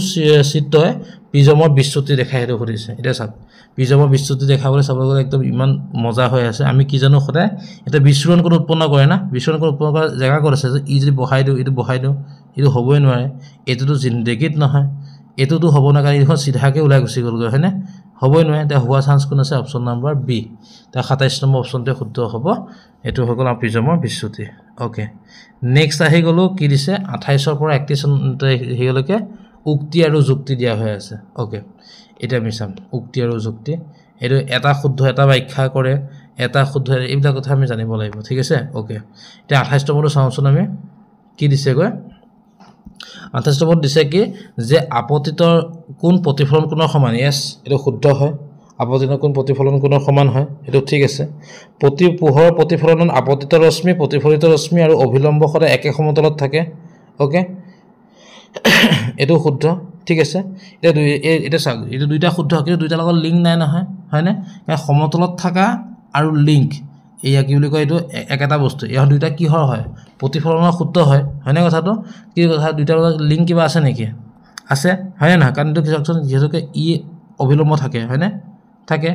চিত্ৰই প্ৰিজমৰ বিচ্যুতি দেখাই হেতু সুধিছে এটা চাওক প্ৰিজমৰ বিচ্যুতি দেখাবলৈ চাব গ'লে একদম ইমান মজা হৈ আছে আমি কি জানো সদায় এটা বিচ্ছুৰণ কোড উৎপন্ন কৰে না বিচ্ছুৰণ কোড উৎপন্ন কৰা জায়গা ক'ত আছে যে ই যদি বহাই দিও এইটো হ'বই নোৱাৰে এটোটো জিন্দেগীত নহয় এটোটো হ'ব না কাৰণ ইখন সিধাকে ওলাই গুচি গ'লগৈ হয়নে হ'বই নোৱাৰে তে হোৱা চান্স কোন আছে অপচন নম্বৰ বি তে 27 নম্বৰ অপচনটো শুদ্ধ হ'ব এটো হৈ গ'ল প্ৰিজমৰ বিচ্যুতি ওকে নেক্সট আহি গলো কি দিছে 28 ৰ পৰা 31 হেলৈকে উক্তি আৰু যুক্তি দিয়া হৈ আছে ওকে এটা আমি চাম উক্তি আৰু যুক্তি এটো এটা শুদ্ধ এটা ব্যাখ্যা কৰে এটা শুদ্ধ এইবিলাক কথা আমি জানিব লাগিব ঠিক আছে ওকে এটা 28 নম্বৰটো চাওঁচোন আমি কি দিছে গৈ 28 নম্বৰত দিছে কি যে আপতিতৰ কোন প্ৰতিফলন কোণৰ সমান यस এটো শুদ্ধ হয় আপতিতৰ কোন প্ৰতিফলন কোণৰ সমান হয় এটো ঠিক আছে প্ৰতি পোহৰ প্ৰতিফলনত আপতিত ৰশ্মি প্ৰতিফলিত ৰশ্মি আৰু অভিলম্ব সদায় একে সমতলত থাকে ওকে এটো শুদ্ধ ঠিক আছে এটা চাওক এটা দুইটা শুদ্ধ কিন্তু দুইটা লগত লিংক নাই নহয় হয়নে কাৰণ সমতলত থাকা আৰু লিংক এয়া কি বুলি কয় এটো একেটা বস্তু এয়া দুইটা কি হয় প্ৰতিফলনৰ সূত্ৰ হয় হয়নে কথাটো কি কথা দুইটা লিংক কিবা আছে নেকি আছে হয়নে না কাৰণ এটো কি চাওকচোন যেহেতুকে ই অভিলম্ব থাকে হয়নে থাকে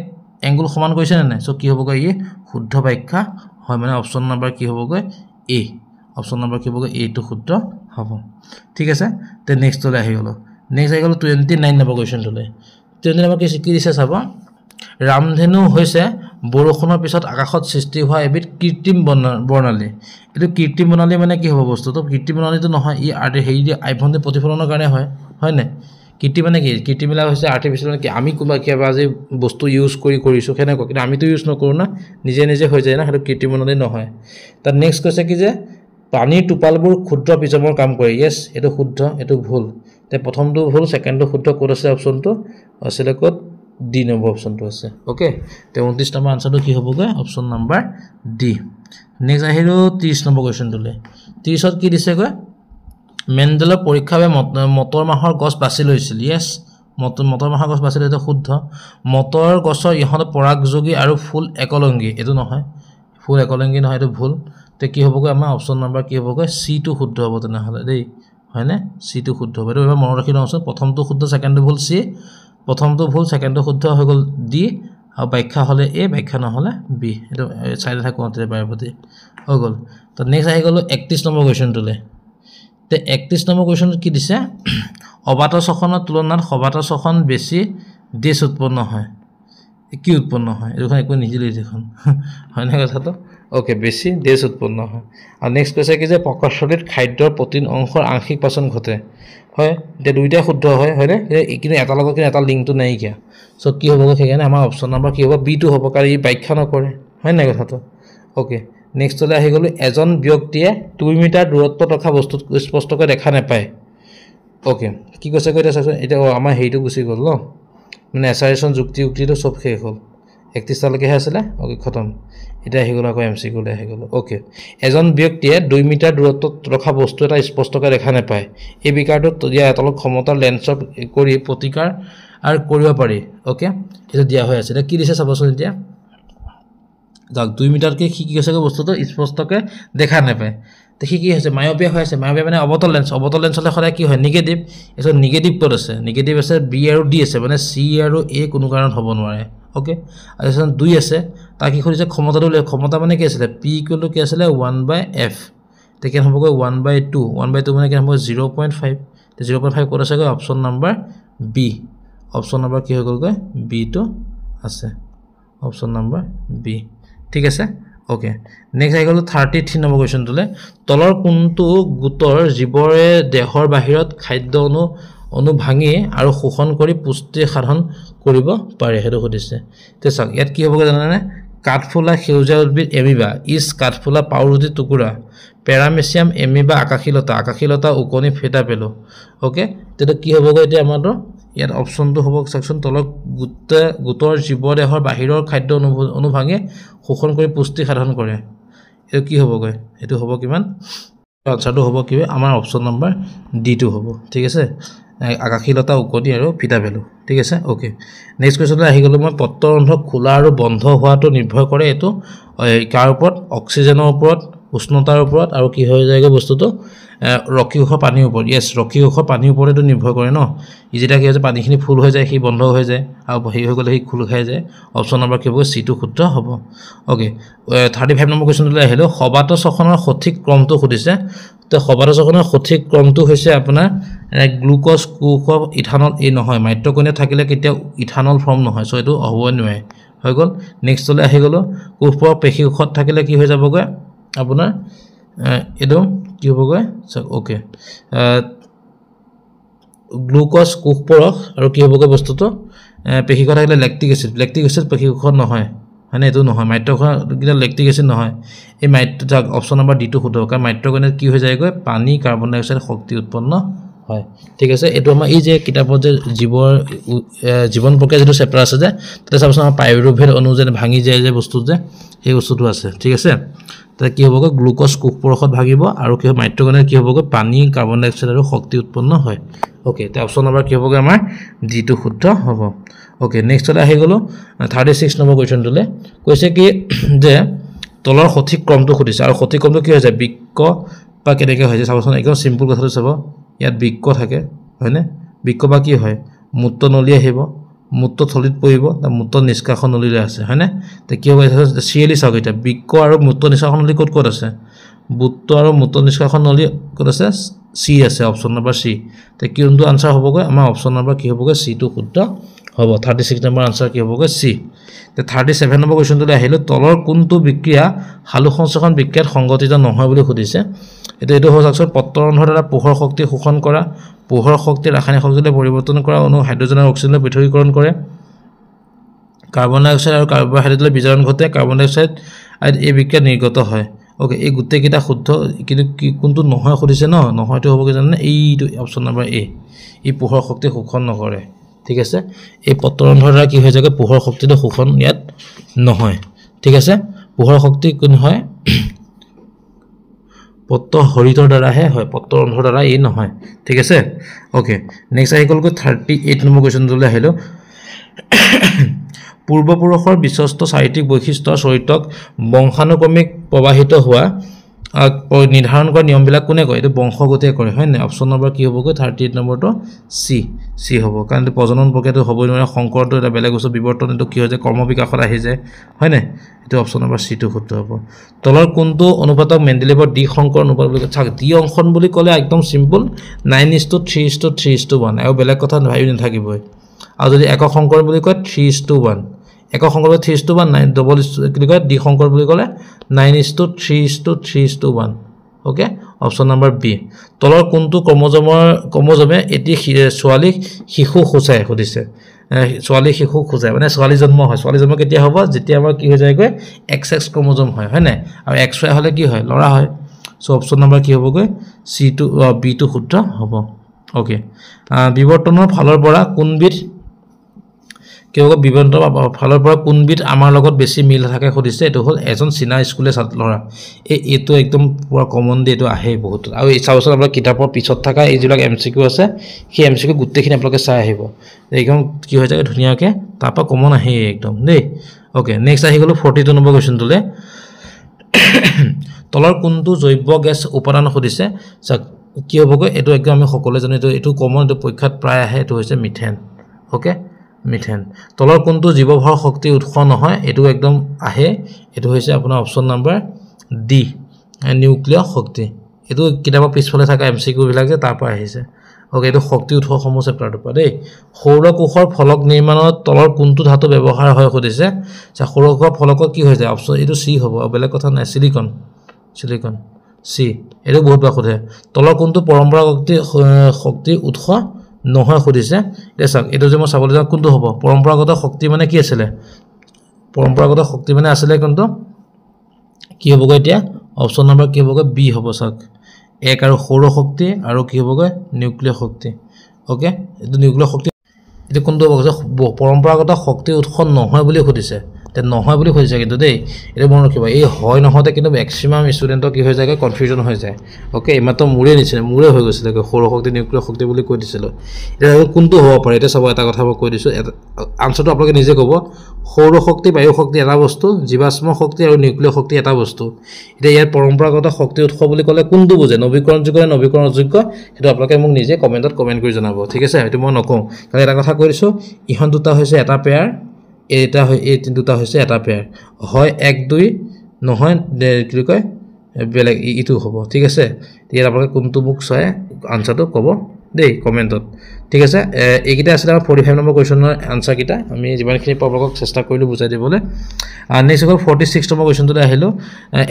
এংগল সমান কৰিছে নে নাই সো কি হ'বগৈ ই শুদ্ধ ব্যাখ্যা হয় মানে অপচন নম্বৰ কি হ'বগৈ এ অপচন নম্বৰ কি হ'বগৈ এ টো শুদ্ধ হ'ব ঠিক আছে তে নেক্সট লৈ আহি গ'ল নেক্সট আহি গ'ল 29 নম্বৰ কোৱেশ্চনটোলৈ 29 নম্বৰ কি দিছে চাব ৰামধেনু হৈছে বৰষুণৰ পিছত আকাশত সৃষ্টি হোৱা এবিধ কৃত্ৰিম বৰ্ণালী এটো কৃত্ৰিম বৰ্ণালী মানে কি হ'ব বস্তুটো কৃত্ৰিম বৰ্ণালীটো নহয় ই হেৰি আভ্যন্তৰীণ প্ৰতিফলনৰ কাৰণে হয় নে কৃত্ৰিম মানে কি কৃত্ৰিমলা হৈছে আৰ্টিফিচিয়েল কি আমি কোনোবা কিবা আজি বস্তু ইউজ কৰিছো কেনেকৈ কিন্তু আমিতো ইউজ নকৰো না নিজে হৈ যায় না সেইটো কৃত্ৰিম বৰ্ণালী নহয় তাৰ নেক্সট কৈছে কি যে পানীৰ টোপালবোৰ ক্ষুদ্ৰ প্ৰিজমৰ কাম কৰে यस এটো শুদ্ধ এটো ভুল তে প্ৰথমটো ভুল সেকেন্ডটো শুদ্ধ কোড আছে অপচনটো আছিলে কোড ডি নম্বৰ অপচনটো আছে ওকে তে 29 নম্বৰ আনসাৰটো কি হ'বগৈ অপচন নম্বৰ ডি নেক্সট আহিলো 30 নম্বৰ কোৱেশ্চনটোলৈ 30ত কি দিছে গৈ মেণ্ডেলৰ পৰীক্ষাবে মটৰ মাহৰ গছ বাছি লৈছিল यस মটৰ মাহৰ গছ বাছি লৈতে শুদ্ধ মটৰ গছৰ ইহঁত পৰাগযোগী আৰু ফুল একলংগী এটো নহয় ফুল একলংগী নহয় এটো ভুল তে কি হ'বগৈ আমাৰ অপচন নম্বৰ কি হ'বগৈ সি টো শুদ্ধ হ'ব তেনেহলে দেই হয়নে সি টো শুদ্ধ হ'ব এটো মনত ৰাখি লওঁচোন প্ৰথমটো শুদ্ধ সেকেন্ডটো ভুল সি প্ৰথমটো ভুল সেকেন্ডটো শুদ্ধ হৈ গ'ল ডি আৰু ব্যাখ্যা হলে এ ব্যাখ্যা নহলে বি এটো চাইডে থাকোতে পাৰবতি হৈ গ'ল তো নেক্সট আহি গ'ল 31 নম্বৰ কোৱেশ্চনটোলৈ তে 31 নম্বৰ কোৱেশ্চনটো কি দিছে অবাত শ্বসনৰ তুলনাত সবাত শ্বসন বেছি দেশ উৎপন্ন হয় কি উৎপন্ন হয় এটো একো নিজিলে দেখোন হয়নে কথাটো ওকে বেছি ডেজ উৎপন্ন হয় আৰু নেক্সট কৈছে কি যে প্ৰকাশলিত খাদ্যৰ প্ৰটিন অংশৰ আংশিক পাচন ঘটে হয় এতিয়া দুইটাই শুদ্ধ হয় হয়নে কিন্তু এটা লগত কিন্তু এটা লিংকটো নাইকিয়া সো কি হ'ব সেইকাৰণে আমাৰ অপশ্যন নম্বৰ কি হ'ব বি2 হ'ব কাৰণ ই ব্যাখ্যা নকৰে হয় নাই কথাটো ওকে নেক্সট লৈ আহি গ'লো এজন ব্যক্তিয়ে 2 মিটাৰ দূৰত্বত ৰখা বস্তু স্পষ্টকৈ দেখা নাপায় ওকে কি কৈছে কৈ চাচোন এটা আমাৰ হেইটো গুচি গ'ল ন মানে এছাৰেশ্যন যুক্তিটো সব শেষ হ'ল 31 তালৈকে আছিল ওকে খতম এটা আহি গ'ল আকৌ এমসিকিউ লৈ আহি গ'ল ওকে এজন ব্যক্তিয়ে 2 মিটাৰ দূৰত্বত ৰখা বস্তু এটা স্পষ্টকৈ দেখা নাপায় এই বিকাৰটোত দিয়া এতলক ক্ষমতাৰ লেন্সৰ কৰি প্ৰতিকাৰ আৰু কৰিব পাৰি ওকে এটা দিয়া হৈ আছে এটা কি দিছে চাবচোন এতিয়া যাক 2 মিটাৰকে কি কৈছে বস্তুটো স্পষ্টকৈ দেখা নাপায় তে কি হৈছে মায়োপিয়া হৈ আছে মায়োপিয়া মানে অবতল লেন্স হলে সদায় কি হয় নিগেটিভ এso নিগেটিভ পদ আছে নিগেটিভ আছে বি আৰু ডি আছে মানে সি আৰু এ কোনো কাৰণত হ'ব নোৱাৰে ওকে আৰু এজন 2 আছে তা কি কৰিছে ক্ষমতা মানে কি আছিল p ইকুৱেল টু কি আছিল 1/f তে কেন হ'ব 1/2 1/2 মানে কেন হ'ব 0.5 তে 0.5 ক'ত আছে option number B option number কি হৈ গ'ল বি টো আছে অপচন নম্বৰ বি ঠিক আছে ওকে নেক্সট আহি গ'ল 33 নম্বৰ কোৱেশ্চনটোলে তলৰ কোনটো গুটৰ জীৱৰে দেহৰ বাহিৰত খাদ্য অনু ভাঙি আৰু শোষণ কৰি পুষ্টি সাধন কৰিব পাৰে হেতু সুধিছে তে চাওক ইয়াত কি হ'ব জানানে কাঠফুলা সেউজীয়া উদ্ভিদ এমিবা ইস কাঠফুলা পাউৰুটি টুকুৰা পেৰামেচিয়াম এমিবা আকাশীলতা উকনি ফেটা পেলো ওকে তেটো কি হ'ব এতিয়া আমাৰটো ইয়াত অপচনটো হ'ব সেকশন তলৰ গুটৰ জীৱদেহৰ বাহিৰৰ খাদ্য অনু ভাঙি শোষণ কৰি পুষ্টি সাধন কৰে এটো কি হ'ব এটো হ'ব কিমান আনসাৰটো হ'ব কি আমাৰ অপচন নম্বৰ ডি2 হ'ব ঠিক আছে আকাশীলতা উকনি আৰু ফিটা পেলো ঠিক আছে ওকে নেক্সট কোৱেশ্চনলৈ আহি গ'লো মই পত্ৰৰন্ধ খোলা আৰু বন্ধ হোৱাটো নিৰ্ভৰ কৰে এটো কাৰ ওপৰত অক্সিজেনৰ ওপৰত উষ্ণতাৰ ওপৰত আৰু কি হৈ যায়গে বস্তুটো ৰকিউখ পানীৰ ওপৰত ইয়েস ৰকিউখ পানীৰ ওপৰত এটো নিৰ্ভৰ কৰে ন ই যেটা কি হৈছে পানীখিনি ফুল হৈ যায় হি বন্ধ হৈ যায় আৰু হেই হৈ গ'লে হি খুল খাই যায় অপচন নম্বৰ কি হ'ব সি2 শুদ্ধ হ'ব ওকে 35 নম্বৰ কোৱেশ্চনলৈ আহিলো সবাত ছখনৰ সঠিক ক্ৰমটো সুধিছে তো সবাত ছখনৰ সঠিক ক্ৰমটো হৈছে আপোনাৰ গ্লুকোজ কোষ ইথানল এই নহয় মাইট্ৰকনিয়া থাকিলে কেতিয়া ইথানল ফৰ্ম নহয় সো এটো হ'ব নোৱাৰে হৈ গ'ল নেক্সটলৈ আহি গ'লো কোষৰ পেশী কোষত থাকিলে কি হৈ যাবগৈ আপোনাৰ এটো কি হ'বগৈ ওকে গ্লুকোজ কোষ পৰখ আৰু কি হ'বগৈ বস্তুটো পেশী কোষ থাকিলে ল্যাকটিক এসিড পেশী কোষত নহয় মানে এটো নহয় মাইট্ৰকনিয়া ল্যাকটিক এসিড নহয় এই অপচন নম্বৰ ডি2 শুদ্ধ কাৰণ মাইট্ৰকনিয়াত কি হৈ যায়গৈ পানী কাৰ্বন ডাই অক্সাইড শক্তি উৎপন্ন হয় ঠিক আছে এটো আমাৰ এই যে কিতাপত যে জীৱন প্ৰক্ৰিয়া যেটো চেপ্টাৰ আছে যে তাতে চাবচোন আমাৰ পাইৰুভেট অণু যে ভাঙি যায় যে বস্তু যে এই বস্তুটো আছে ঠিক আছে তে কি হ'বগৈ গ্লুকোজ কোষ পৰখত ভাগিব আৰু কি মাইট্ৰকনিয়াত কি হ'বগৈ পানী কাৰ্বন ডাই অক্সাইড আৰু শক্তি উৎপন্ন হয় ওকে তে অপচন নম্বৰ কি হ'বগৈ আমাৰ ডি2 শুদ্ধ হ'ব ওকে নেক্সটলৈ আহি গ'লো 36 নম্বৰ কোৱেশ্চনটোলে কৈছে কি যে তলৰ সঠিক ক্ৰমটো সুধিছে আৰু সঠিক ক্ৰমটো কি হৈ যায় বৃক্ক বা কেনেকৈ হৈ যায় চাবচোন একদম সিম্পল কথাটো চাব ইয়াত বৃক্ক থাকে হয়নে বৃক্ক বা কি হয় মূত্ৰ নলী আহিব মূত্ৰ থলিত পৰিব তা মূত্ৰ নিষ্কাশন নলীলৈ আছে হয়নে তে কি হ'ব সিএলি চাওক এটা বৃক্ক আৰু মূত্ৰ নিষ্কাশন নলী ক'ত আছে মূত্ৰ আৰু মূত্ৰ নিষ্কাশন নলী ক'ত আছে সি আছে অপচন নম্বৰ সি তে কিটো আনসাৰ হ'বগৈ আমাৰ অপচন নম্বৰ কি হ'বগৈ সি2 শুদ্ধ হ'ব 36 নম্বৰ আনসাৰ কি হ'বগৈ সি তে 37 নম্বৰ কোৱেশ্চনটোলৈ আহিলো তলৰ কোনটো বিক্ৰিয়া হালু সংশ্লেষণ বিক্ৰিয়াত সংগঠিত নহয় বুলি সুধিছে এটো হ'ল আকচৰ পত্ৰৰন্ধৰ দ্বাৰা পোহৰ শক্তি শোষণ কৰা পোহৰ শক্তি ৰাসায়নিক শক্তিলৈ পৰিৱৰ্তন কৰা অনু হাইড্ৰজেন আৰু অক্সিজেনলৈ পৃথকীকৰণ কৰে কাৰ্বন ডাই অক্সাইড আৰু কাৰ্বহাইড্ৰেটলৈ বিজাৰণ ঘটে কাৰ্বন ডাই অক্সাইড এই বিক্ৰিয়া নিৰ্গত হয় ওকে এই গুটে কিটা শুদ্ধ কিন্তু কি কোনটো নহয় সুধিছে নহয়টো হ'ব কি জানেনে এইটো অপচন নম্বৰ এ এই পোহৰ শক্তি শোষণ নকৰে ঠিক আছে এই পত্ৰৰন্ধৰ দ্বাৰা কি হৈ যায় পোহৰ শক্তিটো শোষণ ইয়াত নহয় ঠিক আছে পোহৰ শক্তি কোন হয় পত্ৰ হৰিতৰ দ্বাৰাহে হয় পত্ৰৰন্ধৰ দ্বাৰা এই নহয় ঠিক আছে ওকে নেক্সট আহি গ'ল 38 নম্বৰ কোৱেশ্চনটোলৈ আহিলো পূৰ্বপুৰুষৰ বিশ্বস্ত চাৰিত্ৰিক বৈশিষ্ট্য চৰিত্ৰক বংশানুক্ৰমিক প্ৰবাহিত হোৱা নিৰ্ধাৰণ কৰা নিয়মবিলাক কোনে কয় এটো বংশগতিয়ে কৰে হয় না অপচন নম্বৰ কি হ'বগৈ 38 নম্বৰটো সি হ'ব কাৰণ প্ৰজনন প্ৰক্ৰিয়াটো হ'বই নোৱাৰে সংকৰটো এটা বেলেগ বস্তু বিৱৰ্তন এটো কি হৈ যায় কৰ্ম বিকাশত আহি যায় হয় না এটো অপচন নম্বৰ সি2 শুদ্ধ হ'ব তলৰ কোনটো অনুপাতক মেন্ডেলিভৰ ডি সংকৰ অনুপাত বুলি চাওক ডি অংশন বুলি ক'লে একদম সিম্পল 9:3:3:1 আৰু বেলেগ কথা ভাবি নাথাকিবই আৰু যদি একক সংকৰ বুলি কয় 3:1 একক সংকল্প 3:1 বা 9 ডবল কি কয় ডি সংকল্প বুলি ক'লে 9:3:3:1 ওকে অপচন নম্বৰ বি তলৰ কোনটো ক্ৰমজমে এটি ছোৱালীক শিশু খোজায় সুধিছে ছোৱালী শিশু খোজায় মানে ছোৱালী জন্ম হয় ছোৱালী জন্ম কেতিয়া হ'ব যেতিয়া আমাৰ কি হৈ যায়গৈ XX ক্ৰমজম হয় হয়নে আৰু XY হ'লে কি হয় ল'ৰা হয় সো অপচন নম্বৰ কি হ'বগৈ C2 B2 শুদ্ধ হ'ব ওকে বিৱৰ্তনৰ ফালৰ পৰা কোনবিধ কেৱল বিৱৰ্তনৰ ফালৰ পৰা কোনবিধ আমাৰ লগত বেছি মিল থাকে সুধিছে এটো হ'ল এজন চীনা স্কুলে ছাত্ৰ ল'ৰা এটো একদম পুৰা কমন দে এটো আহে বহুত আৰু এই চাওচোন আপোনাৰ কিতাপৰ পিছত থকা এই যিবিলাক MCQ আছে সেই MCQ গুটেখিনি আপোনালোকে চাই আহিব একদম কি হৈ যায় ধুনিয়াকে তাৰপা কমন আহে একদম দেই ওকে নেক্সট আহি গলো 42 নম্বৰ কোৱেশ্চনটোলে তলৰ কোনটো জৈৱ গেছ উপাদান সুধিছে কি হ'বগৈ এটো একদম আমি সকলোৱে জানো এটো কমন এটো পৰীক্ষাত প্ৰায় আহে এটো হৈছে মিথেন ওকে মিথেন তলৰ কোনটো জীৱভৰ শক্তি উৎস নহয় এটো একদম আহে এটো হৈছে আপোনাৰ অপচন নম্বৰ ডি নিউক্লিয়াৰ শক্তি এটো কিতাপৰ পিছফালে থকা MCQ বিলাক যে তাৰ পৰা আহিছে ওকে এটো শক্তি উৎস সমূহ চেপ্টাৰটো পৰা দেই সৌৰ কোষৰ ফলক নিৰ্মাণত তলৰ কোনটো ধাতু ব্যৱহাৰ হয় সুধিছে সৌৰ কোষৰ ফলকত কি হৈ যায় অপচন এটো সি হ'ব বেলেগ কথা নাই সিলিকন সি এটো বহুত বাৰ সোধে তলৰ কোনটো পৰম্পৰাগত শক্তি উৎস নহয় সুধিছে দেখাক এটো যে মই চাবলৈ যাম কোনটো হ'ব পৰম্পৰাগত শক্তি মানে কি আছিল পৰম্পৰাগত শক্তি মানে আছিল কোনটো কি হ'বগৈ এতিয়া অপচন নম্বৰ কি হ'বগৈ বি হ'ব চাওক এক আৰু সৌৰ শক্তি আৰু কি হ'বগৈ নিউক্লিয়াৰ শক্তি ওকে এটো নিউক্লিয়াৰ শক্তি এটো কোনটো হ'ব পৰম্পৰাগত শক্তি উৎস নহয় বুলি সুধিছে তে নহয় বুলি কৈছে কিন্তু দেই এটো মন ৰাখিবা এই হয় নহতে কিন্তু ম্যাক্সিমাম ষ্টুডেন্টৰ কি হৈ যায় কনফিউজন হৈ যায় ওকে ইমাত্ৰ মুৰে নিছিলে মুৰে হৈ গৈছিল সৌৰ শক্তি নিউক্লিয়াৰ শক্তি বুলি কৈ দিছিল এটা কোনটো হ'ব পাৰে এটা সব এটা কথা মই কৈ দিছো আনসাৰটো আপোনালোকে নিজে ক'ব সৌৰ শক্তি বায়ু শক্তি এটা বস্তু জীৱাশ্ম শক্তি আৰু নিউক্লিয়াৰ শক্তি এটা বস্তু এটা ইয়াৰ পৰম্পৰাগত শক্তি উৎস বুলি ক'লে কোনটো বুজে নৱীকৰণযোগ্য নে নৱীকৰণযোগ্য হেতু আপোনালোকে মোক নিজে কমেন্টত কমেন্ট কৰি জনাব ঠিক আছে হেতু মই নকওঁ কাৰণ এটা কথা কৈ দিছো ইহন দুটা হৈছে এটা পেয়াৰ এটা হয় এই তিনটা হৈছে এটা পেয়াৰ হয় 1 2 নহয় কি কয় বেলেগ ইটো হ'ব ঠিক আছে ইয়াৰ আপোনালোকে কোনটো মোক চাই আনসাৰটো ক'ব দেই কমেন্টত ঠিক আছে এইকিটা আছিল আমাৰ 45 নম্বৰ কোৱেশ্চনৰ আনসাৰ কিটা আমি যিমানখিনি আপোনালোকক চেষ্টা কৰিলো বুজাই দিবলৈ নেক্সট হ'ল 46 নম্বৰ কোৱেশ্চনটোলৈ আহিলো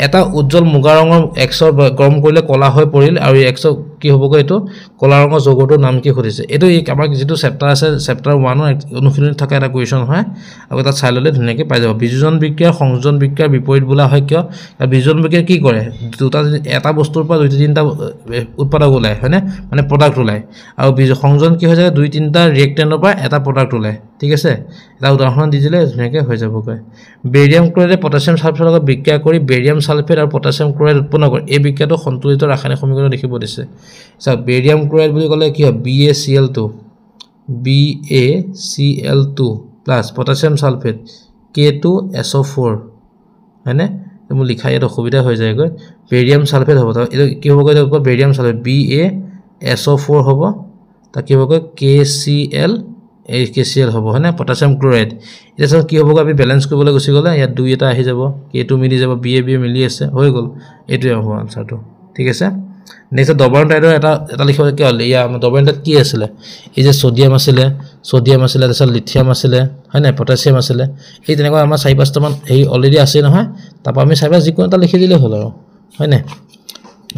এটা উজ্জ্বল মুগা ৰঙৰ এক্সৰ গৰম কৰিলে কলা হৈ পৰিল আৰু এই এক্স কি হ'বগৈ এটো কলা ৰঙৰ যৌগটোৰ নাম কি সুধিছে এটো এই আমাৰ যেটো চেপ্টাৰ আছে চেপ্টাৰ 1 ৰ অনুশীলনী থকা এটা কোৱেশ্চন হয় আৰু এটা চাই ললে ধুনীয়াকৈ পাই যাব বিযোজন বিক্ৰিয়া সংযোজন বিক্ৰিয়াৰ বিপৰীত বোলা হয় কিয় বিযোজন বিক্ৰিয়া কি কৰে দুটা এটা বস্তুৰ পৰা দুই তিনটা উৎপাদক ওলায় হয়নে মানে প্ৰডাক্ট ওলায় আৰু সংযোজন কি হৈ যায় দুই তিনটা ৰিয়েক্টেন্টৰ পৰা এটা প্ৰডাক্ট ওলায় ঠিক আছে এটা উদাহৰণ দি দিলে ধুনীয়াকৈ হৈ যাবগৈ বেৰিয়াম ক্লোৰাইডে পটাছিয়াম সালফেটৰ লগত বিক্ৰিয়া কৰি বেৰিয়াম সালফেট আৰু পটাছিয়াম ক্লোৰাইড উৎপন্ন কৰে এই বিক্ৰিয়াটো সন্তুলিত ৰাসায়নিক সমীকৰণ দেখিব দিছে সব বেৰিয়াম ক্লোৰাইড বুলি ক'লে কি হয় BaCl2 plus potassium sulphate K2SO4 হয়নে মই লিখা ইয়াত অসুবিধা হৈ যায়গৈ বেৰিয়াম সালফেট হ'ব এটা কি হ'বগৈ বেৰিয়াম সালফেট BaSO4 হ'ব তা কি হ'বগৈ KCl হ'ব হয়নে পটাছিয়াম ক্লোৰাইড এটা কি হ'বগৈ আমি বেলেন্স কৰিবলৈ গুছি গলে ইয়াত 2 এটা আহি যাব K2 মিলি যাব Ba মিলি আছে হৈ গল এটোই হ'ব আনসাৰটো ঠিক আছে নেক্সট ডবল টাইডৰ এটা লিখিব কি হ'ল ইয়া ডবল টাইড কি আছিল এই যে সোডিয়াম আছিল তাৰছত লিথিয়াম আছিল হয় না পটাছিয়াম আছিল এই তেনেকুৱা আমাৰ 4-5টা মান এই অলৰেডি আছে নহয় তাপা আমি চাইবা যিকোনো এটা লিখি দিলে হ'ল আৰু হয় না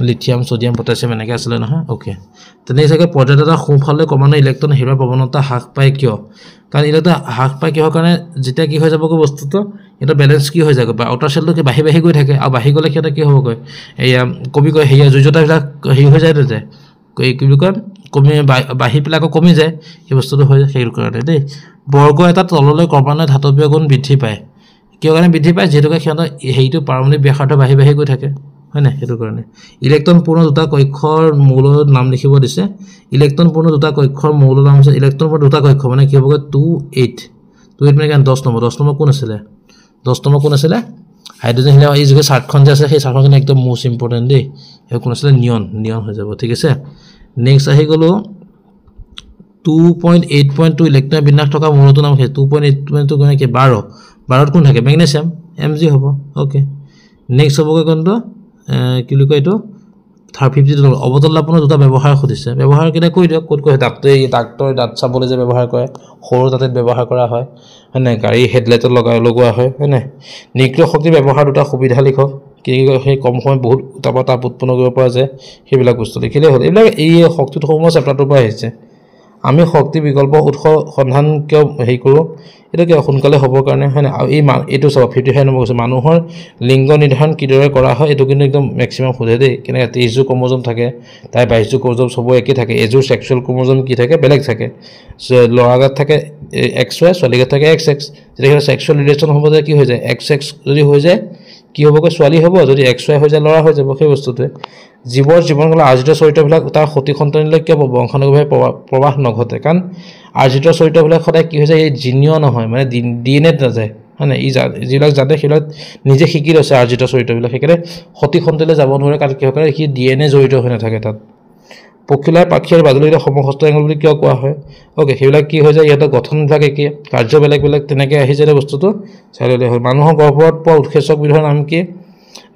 লিথিয়াম সোডিয়াম পটাছিয়াম এনেকৈ আছিল নহয় ওকে তেনে চাগে পৰ্যায়টা খুফালে কমানো ইলেক্ট্ৰন হেৰুৱাৰ প্ৰৱণতা হ্ৰাস পায় কিয় কাৰণ ইলেক্ট্ৰন হ্ৰাস পায় কিহৰ কাৰণে যেতিয়া কি হৈ যাবগৈ বস্তুটো এটা ব্যালেন্স কি হৈ যাগৈ আউটাৰ সেলটো কি বাহি গৈ থাকে আৰু বাহি গলে কিটা কি হ'বগৈ এয়া কবি কয় হেয়া জুজতাবিলাক হেই হৈ যায় তে কি বুলি কয় কমি বাহি প্লাক কমি যায় এই বস্তুটো হৈ সেই কাৰণে দেই বৰ্গ এটা তললৈ ক্ৰমান্বয়ে ধাতৱীয় গুণ বৃদ্ধি পায় কিয় কাৰণে বৃদ্ধি পায় যেহেতু সিহঁতৰ হেইটো পাৰমাণৱিক ব্যাসাৰ্ধ বাহি গৈ থাকে হয় না হেতু কাৰণে ইলেক্ট্ৰন পূৰ্ণ দুটা কক্ষৰ মৌলৰ নাম লিখিব দিছে ইলেক্ট্ৰন পূৰ্ণ দুটা কক্ষৰ মৌলৰ নাম আছে ইলেক্ট্ৰন পূৰ্ণ দুটা কক্ষ মানে কি হ'বগৈ 28 মানে 10 নম্বৰ কোন আছিল 10 নম্বৰ কোন আছিল হাইড্ৰোজেন হিলিয়াম এই যে চাৰ্টখন যে আছে সেই চাৰ্টখন একদম মোস্ট ইম্পৰ্টেন্ট দেই এই কোন আছিল নিয়ন হৈ যাব ঠিক আছে নেক্সট আহি গলো 2.8.2 ইলেক্ট্ৰন বিন্যাস থকা মৌলটোৰ নাম কি 2.8.2 মানে কি 12 কোন থাকে মেগনেছিয়াম Mg হ'ব ওকে নেক্সট হ'বগৈ কোনটো কি লিখো এটো 52 অবতল লাপনৰ দুটা ব্যৱহাৰ খুদিছে ব্যৱহাৰ কেনে কৈ দিয়ক ক'ত কৈ ডাক্তৰ দাঁত চাবলৈ যে ব্যৱহাৰ কৰে সৰু দাঁতত ব্যৱহাৰ কৰা হয় হয়নে গাড়ী হেডলাইটত লগোৱা হয় হয়নে নিউক্লিয় শক্তি ব্যৱহাৰ দুটা সুবিধা লিখক কি সেই কম সময় বহুত তাপ উৎপন্ন কৰিব পৰা যায় সেইবিলাক বস্তু লিখিলে হ'ল এইবিলাক এই শক্তিটো সমূহ চেপ্টাৰটোৰ পৰা আহিছে আমি শক্তি বিকল্প উৎস সন্ধান কিয় হেৰি কৰোঁ এটা কি সোনকালে হ'বৰ কাৰণে হয় না আৰু এই এইটো চাব 55 নম্বৰ কৈছে মানুহৰ লিংগ নিৰ্ধাৰণ কিদৰে কৰা হয় এইটো কিন্তু একদম ম্যাক্সিমাম সোধে দেই কেনেকৈ 23 যোগ ক্ৰমোজম থাকে তাই 22 যোগ ক্ৰমোজম সব একেই থাকে এযোৰ সেক্সুৱেল ক্ৰমোজম কি থাকে বেলেগ থাকে ল'ৰাগাত থাকে XY ছোৱালীগাত থাকে XX যেতিয়া সেক্সুৱেল ৰিলেশ্যন হ'ব যে কি হৈ যায় XX যদি হৈ যায় কি হ'বকৈ ছোৱালী হ'ব যদি XY হৈ যায় ল'ৰা হৈ যাব সেই বস্তুটোৱে জীৱৰ জীৱনকাল আৰ্জিত চৰিত্ৰবিলাক তাৰ সতি সন্তানলৈ কিয় বংশানুগতভাৱে প্ৰবাহ নঘটে কাৰণ আৰ্জিত চৰিত্ৰবিলাক সদায় কি হৈ যায় এই জিনীয় নহয় মানে DNA নাযায় হয় না ই যিবিলাক জানে সেইবিলাক নিজে শিকি লৈছে আৰ্জিত চৰিত্ৰবিলাক সেইকাৰণে সতি সন্তানলৈ যাব নোৱাৰে কাৰণ কি হয় সি DNA জড়িত হৈ নাথাকে তাত পখিলাৰ পাখি আৰু বাদুলিৰ সমহস্ত এংগল বুলি কিয় কোৱা হয় ওকে সেইবিলাক কি হৈ যায় ইহঁতৰ গঠনবিলাক একে কাৰ্য বেলেগ বেলেগ তেনেকৈ আহি যায় বস্তুটো চাই ল'লে হ'ল মানুহৰ গৰ্ভত পোৱা উৎসেচক বিধৰ নাম কি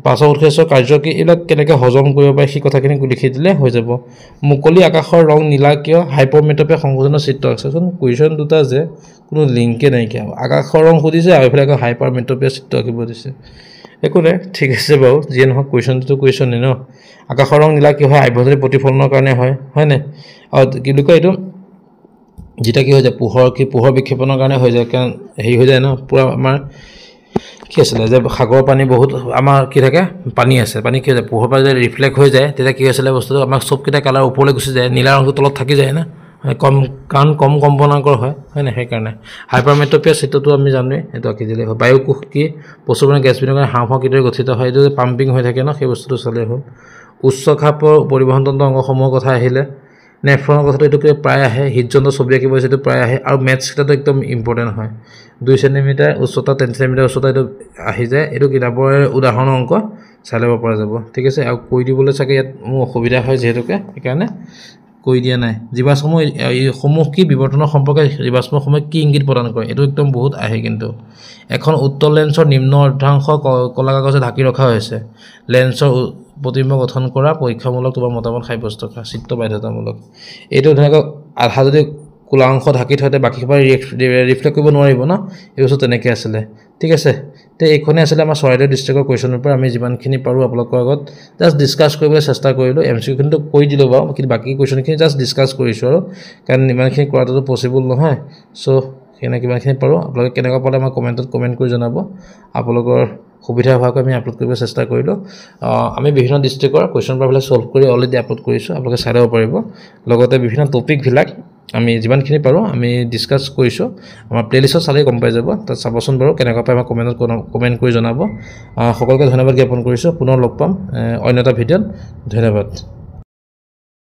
পাছৰ উৎসেচক কাৰ্য কি এইবিলাক কেনেকৈ হজম কৰিব পাৰে সেই কথাখিনি লিখি দিলে হৈ যাব মুকলি আকাশৰ ৰং নীলা কিয় হাইপাৰমেট্ৰপে সংযোজনৰ চিত্ৰ আছেচোন কুৱেশ্যন দুটা যে কোনো লিংকে নাইকিয়া আকাশৰ ৰং সুধিছে আৰু এইফালে আকৌ হাইপাৰমেট্ৰপে চিত্ৰ আঁকিব দিছে একো নাই ঠিক আছে বাৰু যিয়ে নহয় কুৱেশ্যনটো কুৱেশ্যনে ন আকাশৰ ৰং নীলা কি হয় আভ্যন্তৰীণ প্ৰতিফলনৰ কাৰণে হয় নাই আৰু কি বুলি কয় এইটো যেটা কি হৈ যায় পোহৰ বিক্ষেপণৰ কাৰণে হৈ যায় কাৰণ হেৰি হৈ যায় ন পুৰা আমাৰ কি আছিলে যে সাগৰ পানী বহুত আমাৰ কি থাকে পানী আছে পানী কি হৈ যায় পোহৰ পৰা যদি ৰিফ্লেক্ট হৈ যায় তেতিয়া কি হৈছিলে বস্তুটো আমাৰ সবকেইটা কালাৰ ওপৰলৈ গুচি যায় নীলা ৰংটো তলত থাকি যায় না কম কম্পনাঙ্কৰ হয় না সেইকাৰণে হাইপাৰমেট্ৰপিয়া চিত্ৰটো আমি জানোৱেই এইটো আঁকি দিলে হয় বায়ুকোষ কি প্ৰচুৰপৰিমাণে গেছ বিনিময় হাঁওফাঁও কিদৰে গঠিত হয় এইটো পাম্পিং হৈ থাকে ন সেই বস্তুটো চালে হ'ল উচ্চ খাপৰ পৰিবহণ তন্ত্ৰ অংগসমূহৰ কথা আহিলে নেফ্ৰনৰ কথাটো এইটো প্ৰায় আহে হৃদযন্ত্ৰ ছবি আঁকিব সেইটো প্ৰায় আহে আৰু মেথছ কেইটাটো একদম ইম্পৰ্টেণ্ট হয় 2 সেণ্টিমিটাৰ উচ্চতা 10 সেণ্টিমিটাৰ উচ্চতা এইটো আহি যায় এইটো কিতাপৰ উদাহৰণৰ অংক চাই ল'ব পৰা যাব ঠিক আছে আৰু কৈ দিবলৈ চাগে ইয়াত মোৰ অসুবিধা হয় যিহেতুকে সেইকাৰণে কৈ দিয়া নাই জীৱাশ্মসমূহ সমূহ কি বিৱৰ্তনৰ সম্পৰ্কে জীৱাশ্মসমূহে কি ইংগিত প্ৰদান কৰে এইটো একদম বহুত আহে কিন্তু এখন উত্তল লেন্সৰ নিম্ন অৰ্ধাংশ কলা কাগজে ঢাকি ৰখা হৈছে লেন্সৰ প্ৰতিবিম্ব গঠন কৰা পৰীক্ষামূলক তোমাৰ মতামত সাব্যস্ত কৰা চিত্ৰ বাধ্যতামূলক এইটো ধৰক আধা যদি কোলা অংশ ঢাকি থওঁতে বাকীবোৰ ৰিফ্লেক্ট কৰিব নোৱাৰিব ন এই বস্তু তেনেকৈ আছিলে ঠিক আছে তে এইখনে আছিলে আমাৰ চৰাইদেউ ডিষ্ট্ৰিক্টৰ কুৱেশ্যনৰ পৰা আমি যিমানখিনি পাৰোঁ আপোনালোকৰ আগত জাষ্ট ডিছকাছ কৰিবলৈ চেষ্টা কৰিলোঁ MCQখিনিতো কৈ দিলোঁ বাৰু কিন্তু বাকী কুৱেশ্যনখিনি জাষ্ট ডিছকাছ কৰিছোঁ আৰু কাৰণ ইমানখিনি কৰাটোতো পচিবল নহয় চ' সেইকাৰণে কিমানখিনি পাৰোঁ আপোনালোকে কেনেকুৱা পালে আমাৰ কমেণ্টত কমেণ্ট কৰি জনাব আপোনালোকৰ সুবিধা হোৱাকৈ আমি আপলোড কৰিব চেষ্টা কৰিলোঁ আমি বিভিন্ন ডিষ্ট্ৰিক্টৰ কুৱেশ্যন পেপাৰবিলাক সলভ কৰি অলৰেডি আপলোড কৰিছোঁ আপোনালোকে চাই ল'ব পাৰিব লগতে বিভিন্ন টপিকবিলাক আমি যিমানখিনি পাৰোঁ আমি ডিছকাছ কৰিছোঁ আমাৰ প্লেলিষ্টত চালেই গম পাই যাব তাত চাবচোন বাৰু কেনেকুৱা পাই আমাৰ কমেণ্ট কৰি জনাব সকলোকে ধন্যবাদ জ্ঞাপন কৰিছোঁ পুনৰ লগ পাম অন্য এটা ভিডিঅ'ত ধন্যবাদ